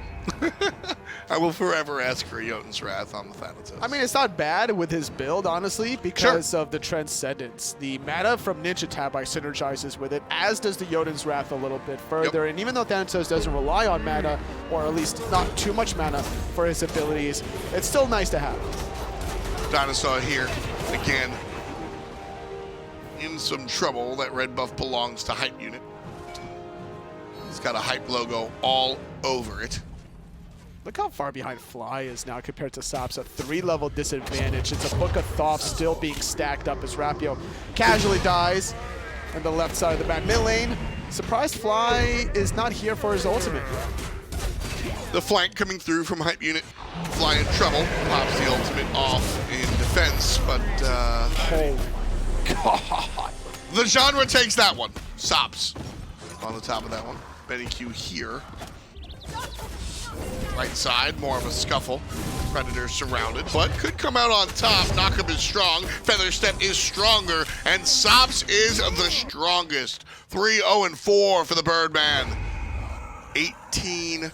S4: I will forever ask for Jotun's Wrath on the Thanatos.
S6: I mean, it's not bad with his build, honestly, because of the Transcendence. The mana from Ninja Tabai synergizes with it, as does the Jotun's Wrath a little bit further. And even though Thanatos doesn't rely on mana, or at least not too much mana for his abilities, it's still nice to have.
S4: DineOhSaw here, again, in some trouble. That red buff belongs to Hype Unit. It's got a Hype logo all over it.
S6: Look how far behind Fly is now compared to Sops. A 3-level disadvantage. It's a Book of Thoth still being stacked up as Rapio casually dies on the left side of the map. Mid lane, surprised Fly is not here for his ultimate.
S4: The flank coming through from Hype Unit. Fly in trouble. Pops the ultimate off in defense, but
S6: Oh, God.
S4: the genre takes that one. Sops on the top of that one. SBennyQ here. Right side, more of a scuffle. Predator surrounded, but could come out on top. Knockup is strong. Featherstep is stronger, and Sops is the strongest. 3-0-4 for the Birdman. 18-2,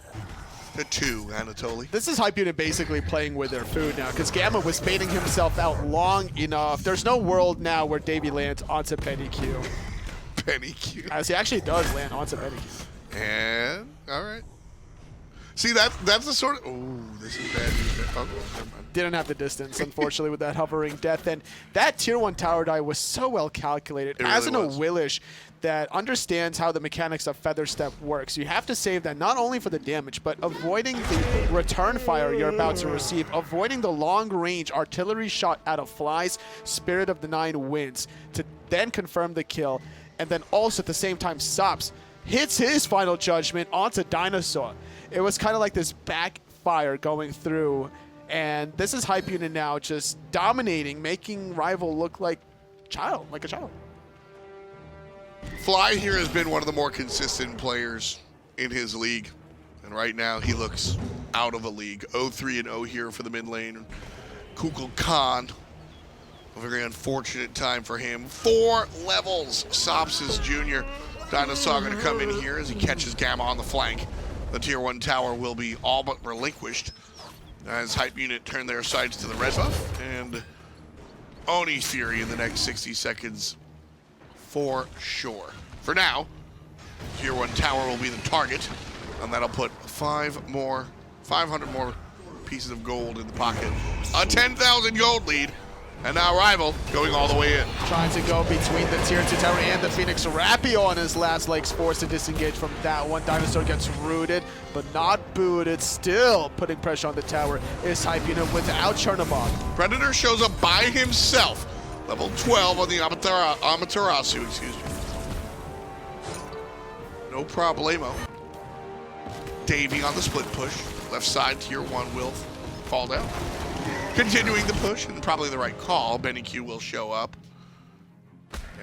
S4: Anatoly.
S6: This is Hype Unit basically playing with their food now, because Gamma was baiting himself out long enough. There's no world now where Davey lands onto SBennyQ.
S4: SBennyQ.
S6: As he actually does land onto SBennyQ.
S4: And, all right. See, that's the sort of... Oh, this is bad news. Oh, never mind.
S6: Didn't have the distance, unfortunately, with that hovering death. And that tier 1 tower die was so well calculated.
S4: It
S6: As
S4: really
S6: an
S4: was.
S6: Awilix that understands how the mechanics of Featherstep works, you have to save that not only for the damage, but avoiding the return fire you're about to receive, avoiding the long-range artillery shot out of Fly's Spirit of the Nine Winds to then confirm the kill. And then also at the same time, Sops hits his final judgment onto DineOhSaw. It was kind of like this backfire going through, and this is Hype Unit now just dominating, making Rival look like a child.
S4: Fly here has been one of the more consistent players in his league. And right now he looks out of a league. 0-3-0 here for the mid lane. Kukulkan. A very unfortunate time for him. 4 levels. Sops is junior. DineOhSaw going to come in here as he catches Gamma on the flank. The tier 1 tower will be all but relinquished as Hype Unit turn their sights to the red buff. And Oni's Fury in the next 60 seconds for sure. For now, tier 1 tower will be the target, and that'll put 500 more pieces of gold in the pocket. A 10,000 gold lead, and now Rival going all the way in.
S6: Trying to go between the tier 2 tower and the RvLRapio on his last legs, forced to disengage from that one. DineOhSaw gets rooted, but not booted. Still putting pressure on the tower is Hype Unit without Chernobog.
S4: Predator shows up by himself. Level 12 on the Amaterasu, excuse me. No problemo. Davey on the split push. Left side, tier 1 will fall down. Continuing the push, and probably the right call. SBennyQ will show up.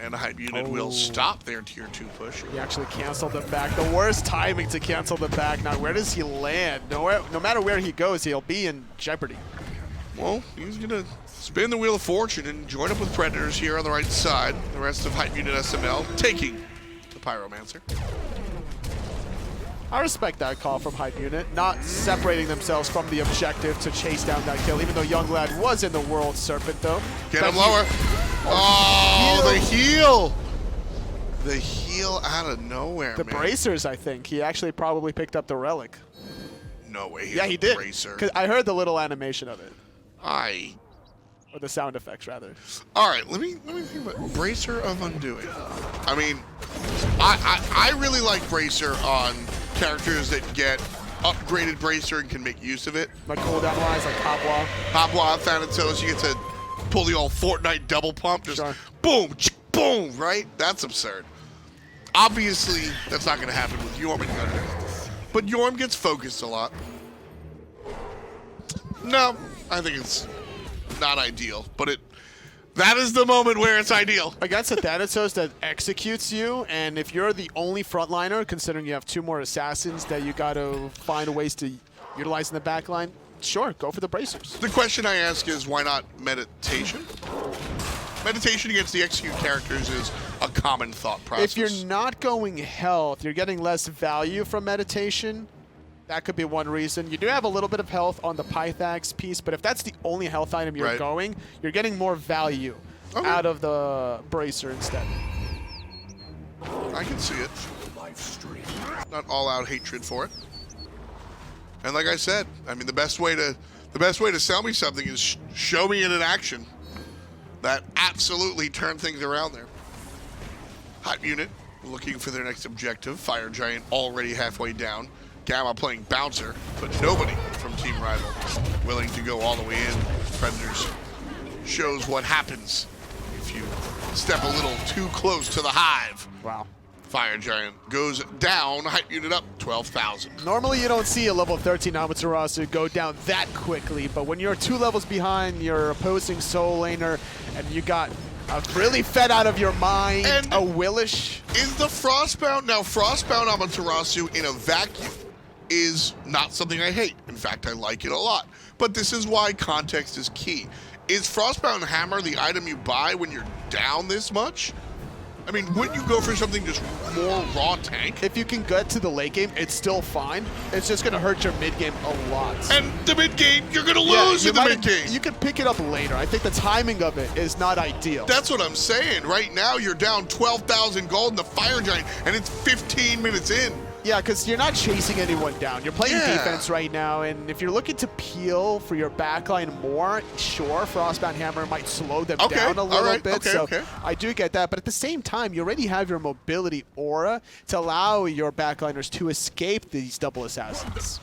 S4: And the Hype Unit will stop their tier 2 push.
S6: He actually canceled the back. The worst timing to cancel the back. Now, where does he land? No matter where he goes, he'll be in jeopardy.
S4: Well, he's going to spin the Wheel of Fortune and join up with Predators here on the right side. The rest of Hype Unit SML taking the Pyromancer.
S6: I respect that call from Hype Unit, not separating themselves from the objective to chase down that kill, even though Yunglad was in the World Serpent, though.
S4: Get him lower. Oh, the heal. The heal out of nowhere,
S6: The
S4: man.
S6: bracers, I think. He actually probably picked up the relic.
S4: No way.
S6: Yeah, he did.
S4: Bracer.
S6: 'Cause I heard the little animation of it.
S4: I
S6: Or the sound effects, rather.
S4: All right, let me think about Bracer of Undoing. I mean, I really like Bracer on characters that get upgraded Bracer and can make use of it.
S6: Like cooldown-wise, like Papua.
S4: Papua, Thanatos, you get to pull the old Fortnite double pump. Just
S6: Sure.
S4: boom, boom, right? That's absurd. Obviously, that's not going to happen with Yorm and Gunner. But Yorm gets focused a lot. No, I think it's not ideal, but that is the moment where it's ideal.
S6: Against a Thanatos that executes you, and if you're the only frontliner, considering you have 2 more assassins that you got to find ways to utilize in the backline, sure, go for the bracers.
S4: The question I ask is, why not meditation? Meditation against the execute characters is a common thought process.
S6: If you're not going health, you're getting less value from meditation. That could be one reason. You do have a little bit of health on the Pythax piece, but if that's the only health item you're
S4: Right.
S6: going, you're getting more value out of the bracer instead.
S4: I can see it. Not all-out hatred for it. And like I said, I mean, the best way to sell me something is show me it in action. That absolutely turned things around there. Hype Unit looking for their next objective. Fire Giant already halfway down. Gamma playing bouncer, but nobody from Team Rival willing to go all the way in. Predators shows what happens if you step a little too close to the hive.
S6: Wow.
S7: Fire Giant goes down, hype unit up 12,000.
S6: Normally you don't see a level 13 Amaterasu go down that quickly, but when you're 2 levels behind your opposing soul laner and you got a really fed out of your mind,
S7: And
S6: Awilix.
S7: Is the Frostbound, now Frostbound Amaterasu in a vacuum is not something I hate. In fact, I like it a lot. But this is why context is key. Is Frostbound Hammer the item you buy when you're down this much? I mean, wouldn't you go for something just more raw tank?
S6: If you can get to the late game, it's still fine. It's just going to hurt your mid game a lot.
S7: And the mid game, you're going to lose in the mid game.
S6: You can pick it up later. I think the timing of it is not ideal.
S7: That's what I'm saying. Right now, you're down 12,000 gold in the Fire Giant, and it's 15 minutes in.
S6: Yeah, because you're not chasing anyone down. You're playing defense right now, and if you're looking to peel for your backline more, sure, Frostbound Hammer might slow them down a little bit. So I do get that, but at the same time, you already have your mobility aura to allow your backliners to escape these double assassins.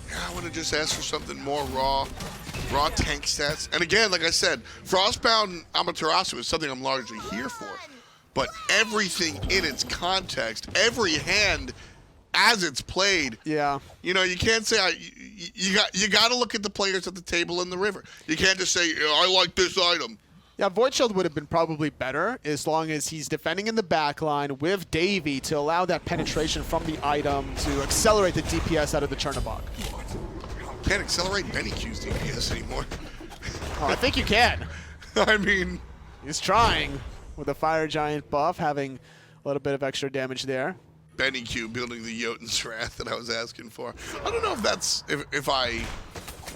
S7: Yeah, I want to just ask for something more raw tank stats. And again, like I said, Frostbound Amaterasu is something I'm largely here for. But everything in its context, every hand as it's played.
S6: Yeah.
S7: You know, you can't say you got to look at the players at the table in the river. You can't just say I like this item.
S6: Yeah, Void Shield would have been probably better as long as he's defending in the backline with Davey to allow that penetration from the item to accelerate the DPS out of the Chernobog.
S7: Can't accelerate sBennyQ's DPS anymore.
S6: Oh, I think you can.
S7: I mean,
S6: he's trying. With a Fire Giant buff, having a little bit of extra damage there.
S7: sBennyQ building the Jotun's Wrath that I was asking for. I don't know if that's if I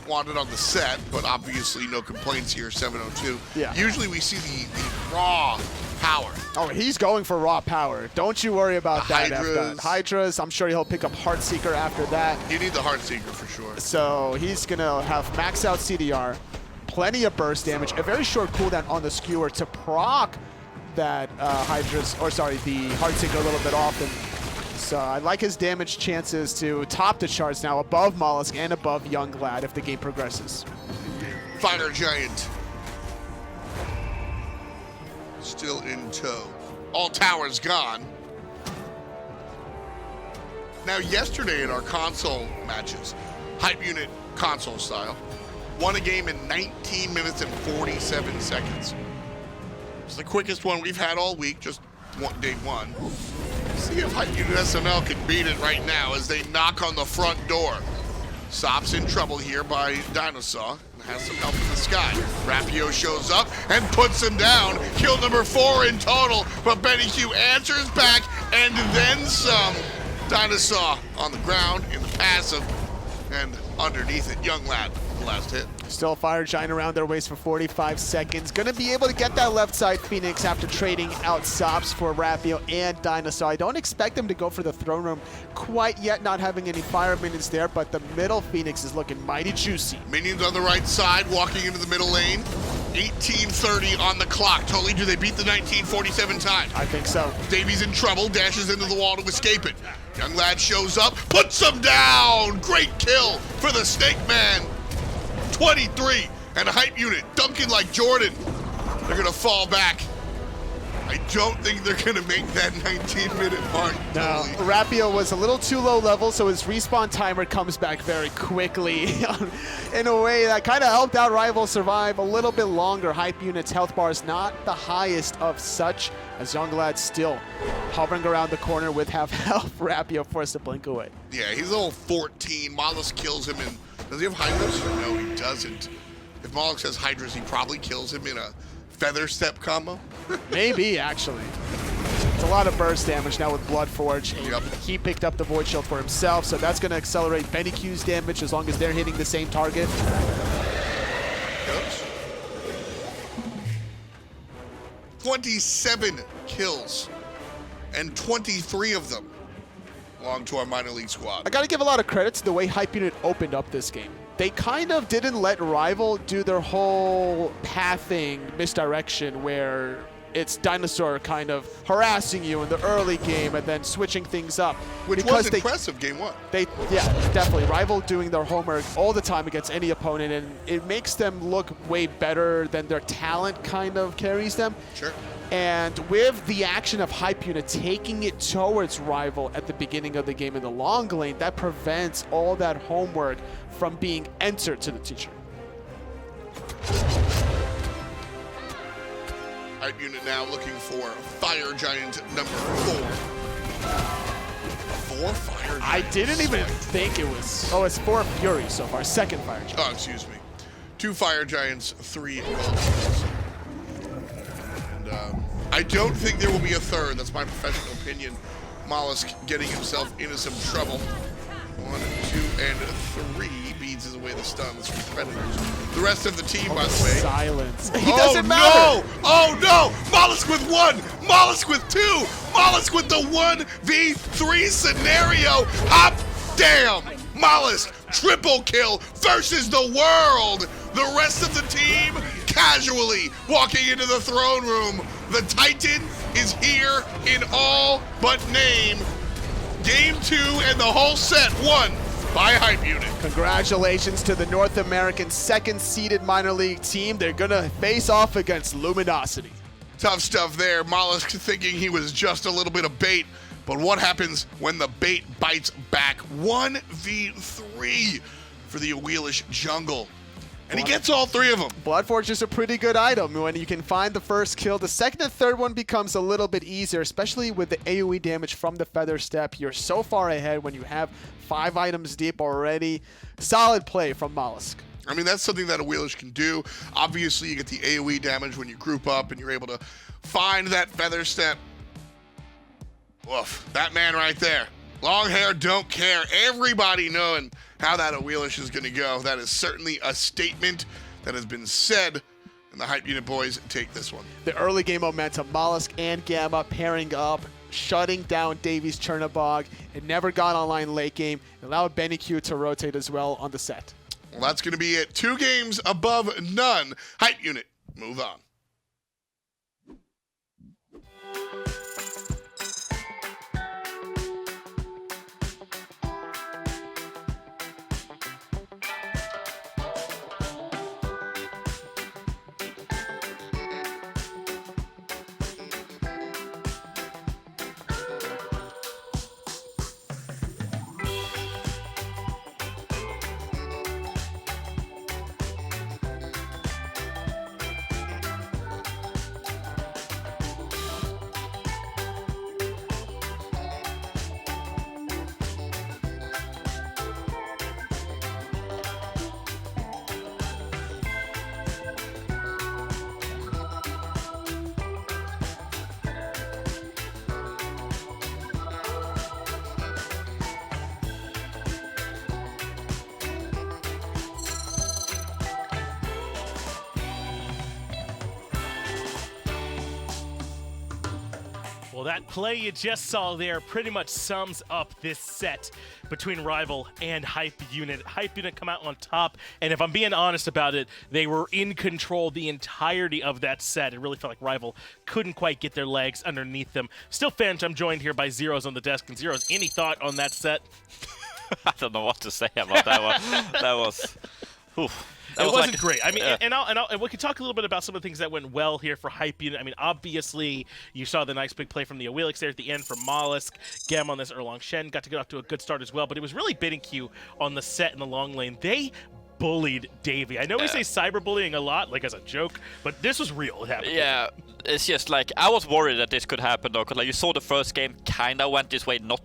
S7: want it on the set, but obviously no complaints here, 702.
S6: Yeah.
S7: Usually we see the raw power.
S6: Oh, he's going for raw power. Don't you worry about that.
S7: Hydras.
S6: Hydras, I'm sure he'll pick up Heartseeker after that.
S7: You need the Heartseeker for sure.
S6: So he's going to have max out CDR, plenty of burst damage, a very short cooldown on the skewer to proc that the Heartseeker a little bit often. So I like his damage chances to top the charts now, above molluskk and above yunglad if the game progresses.
S7: Fire Giant still in tow. All towers gone. Now yesterday in our console matches, hype unit console style, won a game in 19 minutes and 47 seconds. It's the quickest one we've had all week, just day one. See if Hype Unit SML can beat it right now as they knock on the front door. Sops in trouble here by DineOhSaw. Has some help in the sky. Rapio shows up and puts him down. Kill number 4 in total, but sBennyQ answers back and then some. DineOhSaw on the ground in the passive, and underneath it, yunglad, the last hit.
S6: Still Fire Giant around their waist for 45 seconds. Gonna be able to get that left side Phoenix after trading out Sops for Rapio and DineOhSaw. I don't expect them to go for the throne room quite yet, not having any fire minions there, but the middle Phoenix is looking mighty juicy.
S7: Minions on the right side, walking into the middle lane. 18:30 on the clock. Totally, do they beat the 19:47 time?
S6: I think so.
S7: Davies in trouble, dashes into the wall to escape it. Yunglad shows up, puts him down! Great kill for the Snake Man. 23 and a hype unit dunking like Jordan. They're gonna fall back. I don't think they're gonna make that 19-minute mark.
S6: No, Rapio was a little too low level, so his respawn timer comes back very quickly in a way that kind of helped out Rival survive a little bit longer. Hype unit's health bar is not the highest of such, as yunglad still hovering around the corner with half health. Rapio forced to blink away.
S7: Yeah, he's level 14. Molluskk kills him in... Does he have Hydras? No, he doesn't. If Molluskk has Hydras, he probably kills him in a Feather Step combo.
S6: Maybe, actually. It's a lot of burst damage now with Bloodforge.
S7: Yep.
S6: He picked up the Void Shield for himself, so that's going to accelerate sBennyQ's damage as long as they're hitting the same target.
S7: Goes. 27 kills, and 23 of them belong to our minor league squad.
S6: I got to give a lot of credit to the way Hype Unit opened up this game. They kind of didn't let Rival do their whole pathing misdirection where it's DineOhSaw kind of harassing you in the early game and then switching things up.
S7: Which
S6: because
S7: was impressive game one.
S6: Yeah, definitely. Rival doing their homework all the time against any opponent, and it makes them look way better than their talent kind of carries them.
S7: Sure.
S6: And with the action of Hype Unit taking it towards Rival at the beginning of the game in the long lane, that prevents all that homework from being entered to the teacher.
S7: Hype Unit now looking for Fire Giant number 4. 4 Fire Giants.
S6: I didn't even think it was... Oh, it's 4 Fury so far. Second Fire Giant.
S7: Oh, excuse me. 2 Fire Giants, 3 Gold Giants. And I don't think there will be a third. That's my professional opinion. molluskk getting himself into some trouble. 1, 2, and 3. Beads is away the stuns from Predators. The rest of the team, by the way.
S6: Silence. He doesn't matter.
S7: Oh no! molluskk with 1! molluskk with 2! molluskk with the 1v3 scenario! Hop damn! molluskk triple kill versus the world! The rest of the team casually walking into the throne room. The Titan is here in all but name. Game 2 and the whole set won by Hype Unit.
S6: Congratulations to the North American second-seeded minor league team. They're going to face off against Luminosity.
S7: Tough stuff there. molluskk thinking he was just a little bit of bait. But what happens when the bait bites back? 1v3 for the Awilix jungle. And he gets all 3 of them.
S6: Bloodforge is a pretty good item when you can find the first kill. The second and third one becomes a little bit easier, especially with the AoE damage from the Feather Step. You're so far ahead when you have 5 items deep already. Solid play from molluskk.
S7: I mean, that's something that Awilix can do. Obviously, you get the AoE damage when you group up and you're able to find that Feather Step. Woof, that man right there. Long hair, don't care. Everybody knowing how that Awilix is going to go. That is certainly a statement that has been said, and the Hype Unit boys take this one.
S6: The early game momentum, molluskk and Gamma pairing up, shutting down Davies Chernobog. It never got online late game. It allowed sBennyQ to rotate as well on the set.
S7: Well, that's going to be it. 2 games above none. Hype Unit, move on.
S1: Well, that play you just saw there pretty much sums up this set between Rival and Hype Unit. Hype Unit come out on top, and if I'm being honest about it, they were in control the entirety of that set. It really felt like Rival couldn't quite get their legs underneath them. Still, fans, I'm joined here by Zeros on the desk. And Zeros, any thought on that set?
S2: I don't know what to say about that one. That was... Oof.
S1: It wasn't great. I mean, and we could talk a little bit about some of the things that went well here for Hype Unit. I mean, obviously, you saw the nice big play from the Awilix there at the end for molluskk. Gem on this Erlang. Shen got to get off to a good start as well, but it was really sBennyQ on the set in the long lane. They bullied Davey. I know we say cyberbullying a lot, like as a joke, but this was real. It happened.
S2: Yeah, it's just like, I was worried that this could happen though, because like you saw the first game kind of went this way, not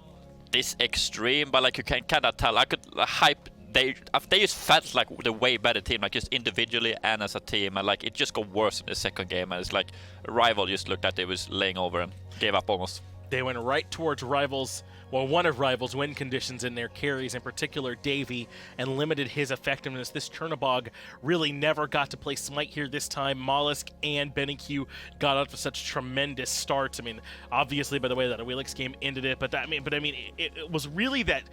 S2: this extreme, but like you can kind of tell. I could Hype. They just felt like the way better team, like just individually and as a team, and like it just got worse in the second game, and it's like Rival just looked at it was laying over and gave up almost.
S1: They went right towards Rival's well, one of Rival's win conditions in their carries, in particular Davey, and limited his effectiveness. This Chernobog really never got to play Smite here this time. molluskk and sBennyQ got out to such tremendous starts. I mean, obviously by the way that Awilix game ended it, but it was really that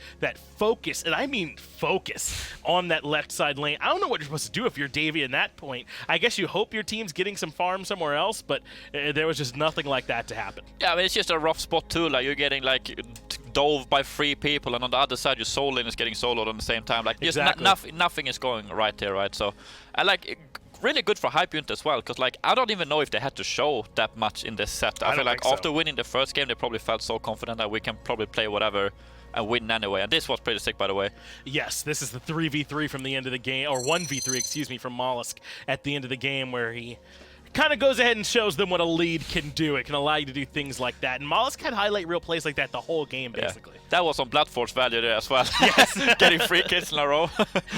S1: focus, and I mean focus, on that left side lane. I don't know what you're supposed to do if you're Davey at that point. I guess you hope your team's getting some farm somewhere else, but there was just nothing like that to happen.
S2: Yeah, I mean, it's just a rough spot too. Like, you're getting like dove by 3 people, and on the other side your soul lane is getting soloed on the same time. Like, just nothing is going right here, right? So, I like really good for Hype Unit as well, because like I don't even know if they had to show that much in this set. I feel like after winning the first game, they probably felt so confident that we can probably play whatever and win anyway. And this was pretty sick, by the way.
S1: Yes, this is the 3v3 from the end of the game, or 1v3, excuse me, from molluskk at the end of the game, where he kind of goes ahead and shows them what a lead can do. It can allow you to do things like that. And molluskk had highlight reel plays like that the whole game, basically.
S2: Yeah. That was on Bloodforge value there as well. Yes, getting 3 kills in a row.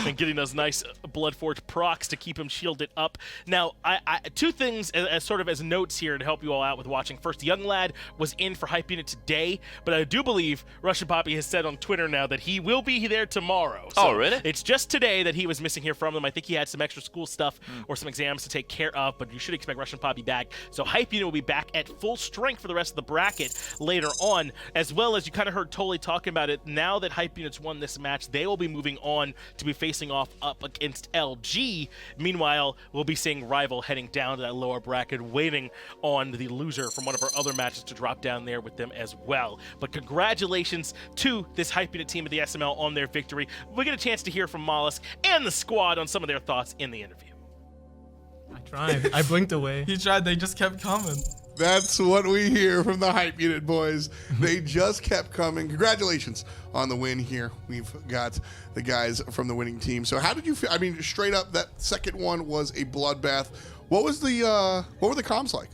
S1: And getting those nice Bloodforge procs to keep him shielded up. Now, I 2 things as sort of as notes here to help you all out with watching. First, Yunglad was in for Hype Unit today, but I do believe Russian Poppy has said on Twitter now that he will be there tomorrow. So
S2: oh, really?
S1: It's just today that he was missing here from them. I think he had some extra school stuff or some exams to take care of, but you should expect Russian Poppy back. So Hype Unit will be back at full strength for the rest of the bracket later on, as well as you kind of heard Tolly talking about it. Now that Hype Unit's won this match, they will be moving on to be facing off up against LG. Meanwhile, we'll be seeing Rival heading down to that lower bracket, waiting on the loser from one of our other matches to drop down there with them as well. But congratulations to this Hype Unit team at the SML on their victory. We'll get a chance to hear from molluskk and the squad on some of their thoughts in the interview.
S8: I tried. I blinked away.
S9: He tried. They just kept coming.
S7: That's what we hear from the Hype Unit boys. They just kept coming. Congratulations on the win here. We've got the guys from the winning team. So how did you feel? I mean, straight up, that second one was a bloodbath. What was the what were the comms like?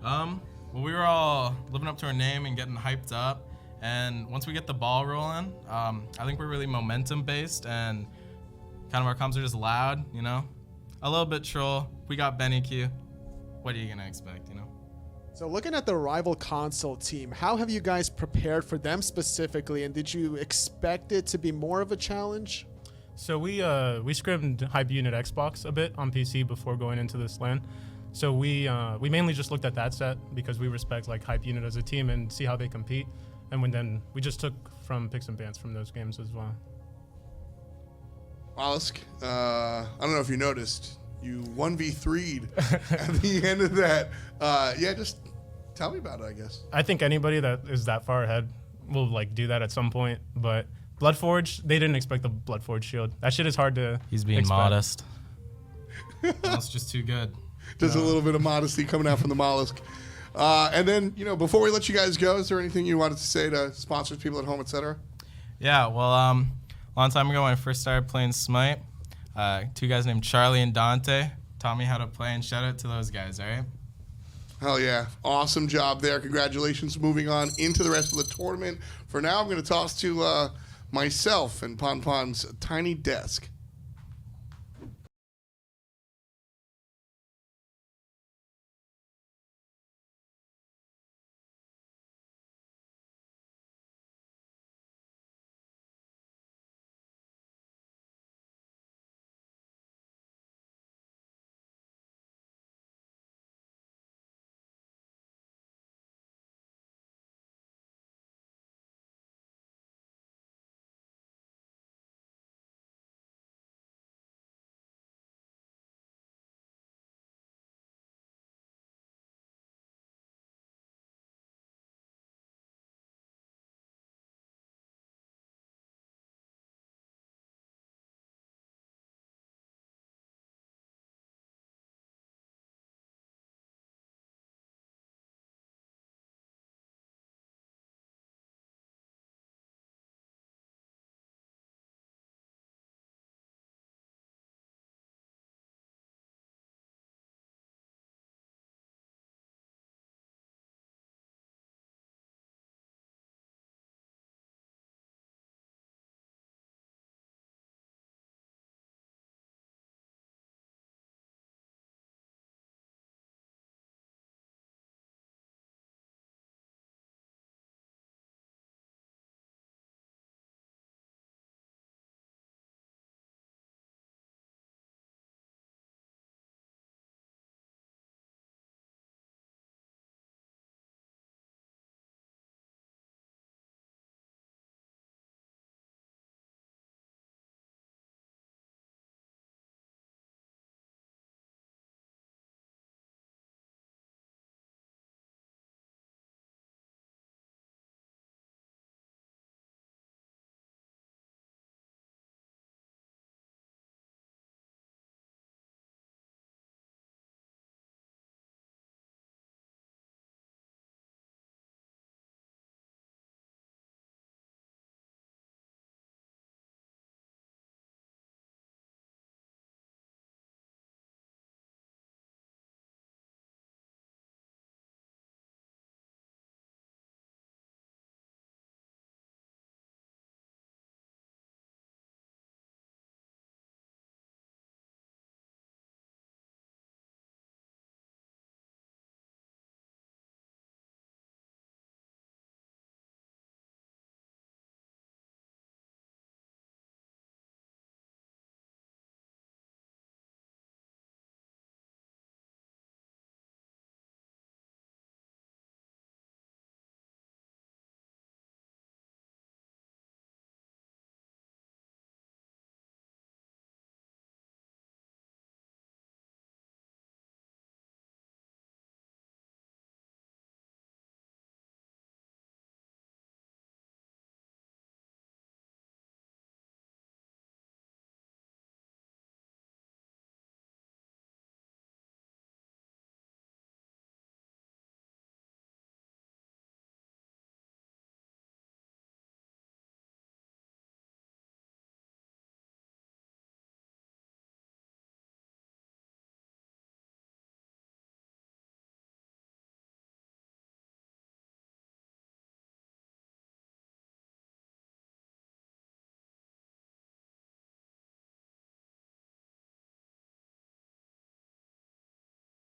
S9: Well, we were all living up to our name and getting hyped up. And once we get the ball rolling, I think we're really momentum based, and kind of our comms are just loud, you know, a little bit troll. We got sBennyQ. What are you gonna expect, you know?
S6: So looking at the Rival console team, how have you guys prepared for them specifically, and did you expect it to be more of a challenge?
S8: So we scrimmed Hype Unit Xbox a bit on PC before going into this LAN. So we mainly just looked at that set because we respect like Hype Unit as a team and see how they compete. And then we just took from picks and bans from those games as well.
S7: molluskk, I don't know if you noticed, you 1v3'd at the end of that. Yeah, just tell me about it, I guess.
S8: I think anybody that is that far ahead will like do that at some point, but Bloodforge, they didn't expect the Bloodforge shield. That shit is hard to
S9: He's being
S8: expect.
S9: modest. That's just too good.
S7: Just a little bit of modesty coming out from the molluskk. And then, you know, before we let you guys go, is there anything you wanted to say to sponsors, people at home, etc.?
S9: Yeah, well, a long time ago when I first started playing Smite, 2 guys named Charlie and Dante taught me how to play, and shout out to those guys, all right?
S7: Hell yeah. Awesome job there. Congratulations. Moving on into the rest of the tournament. For now, I'm going to toss to myself and Pon's tiny desk.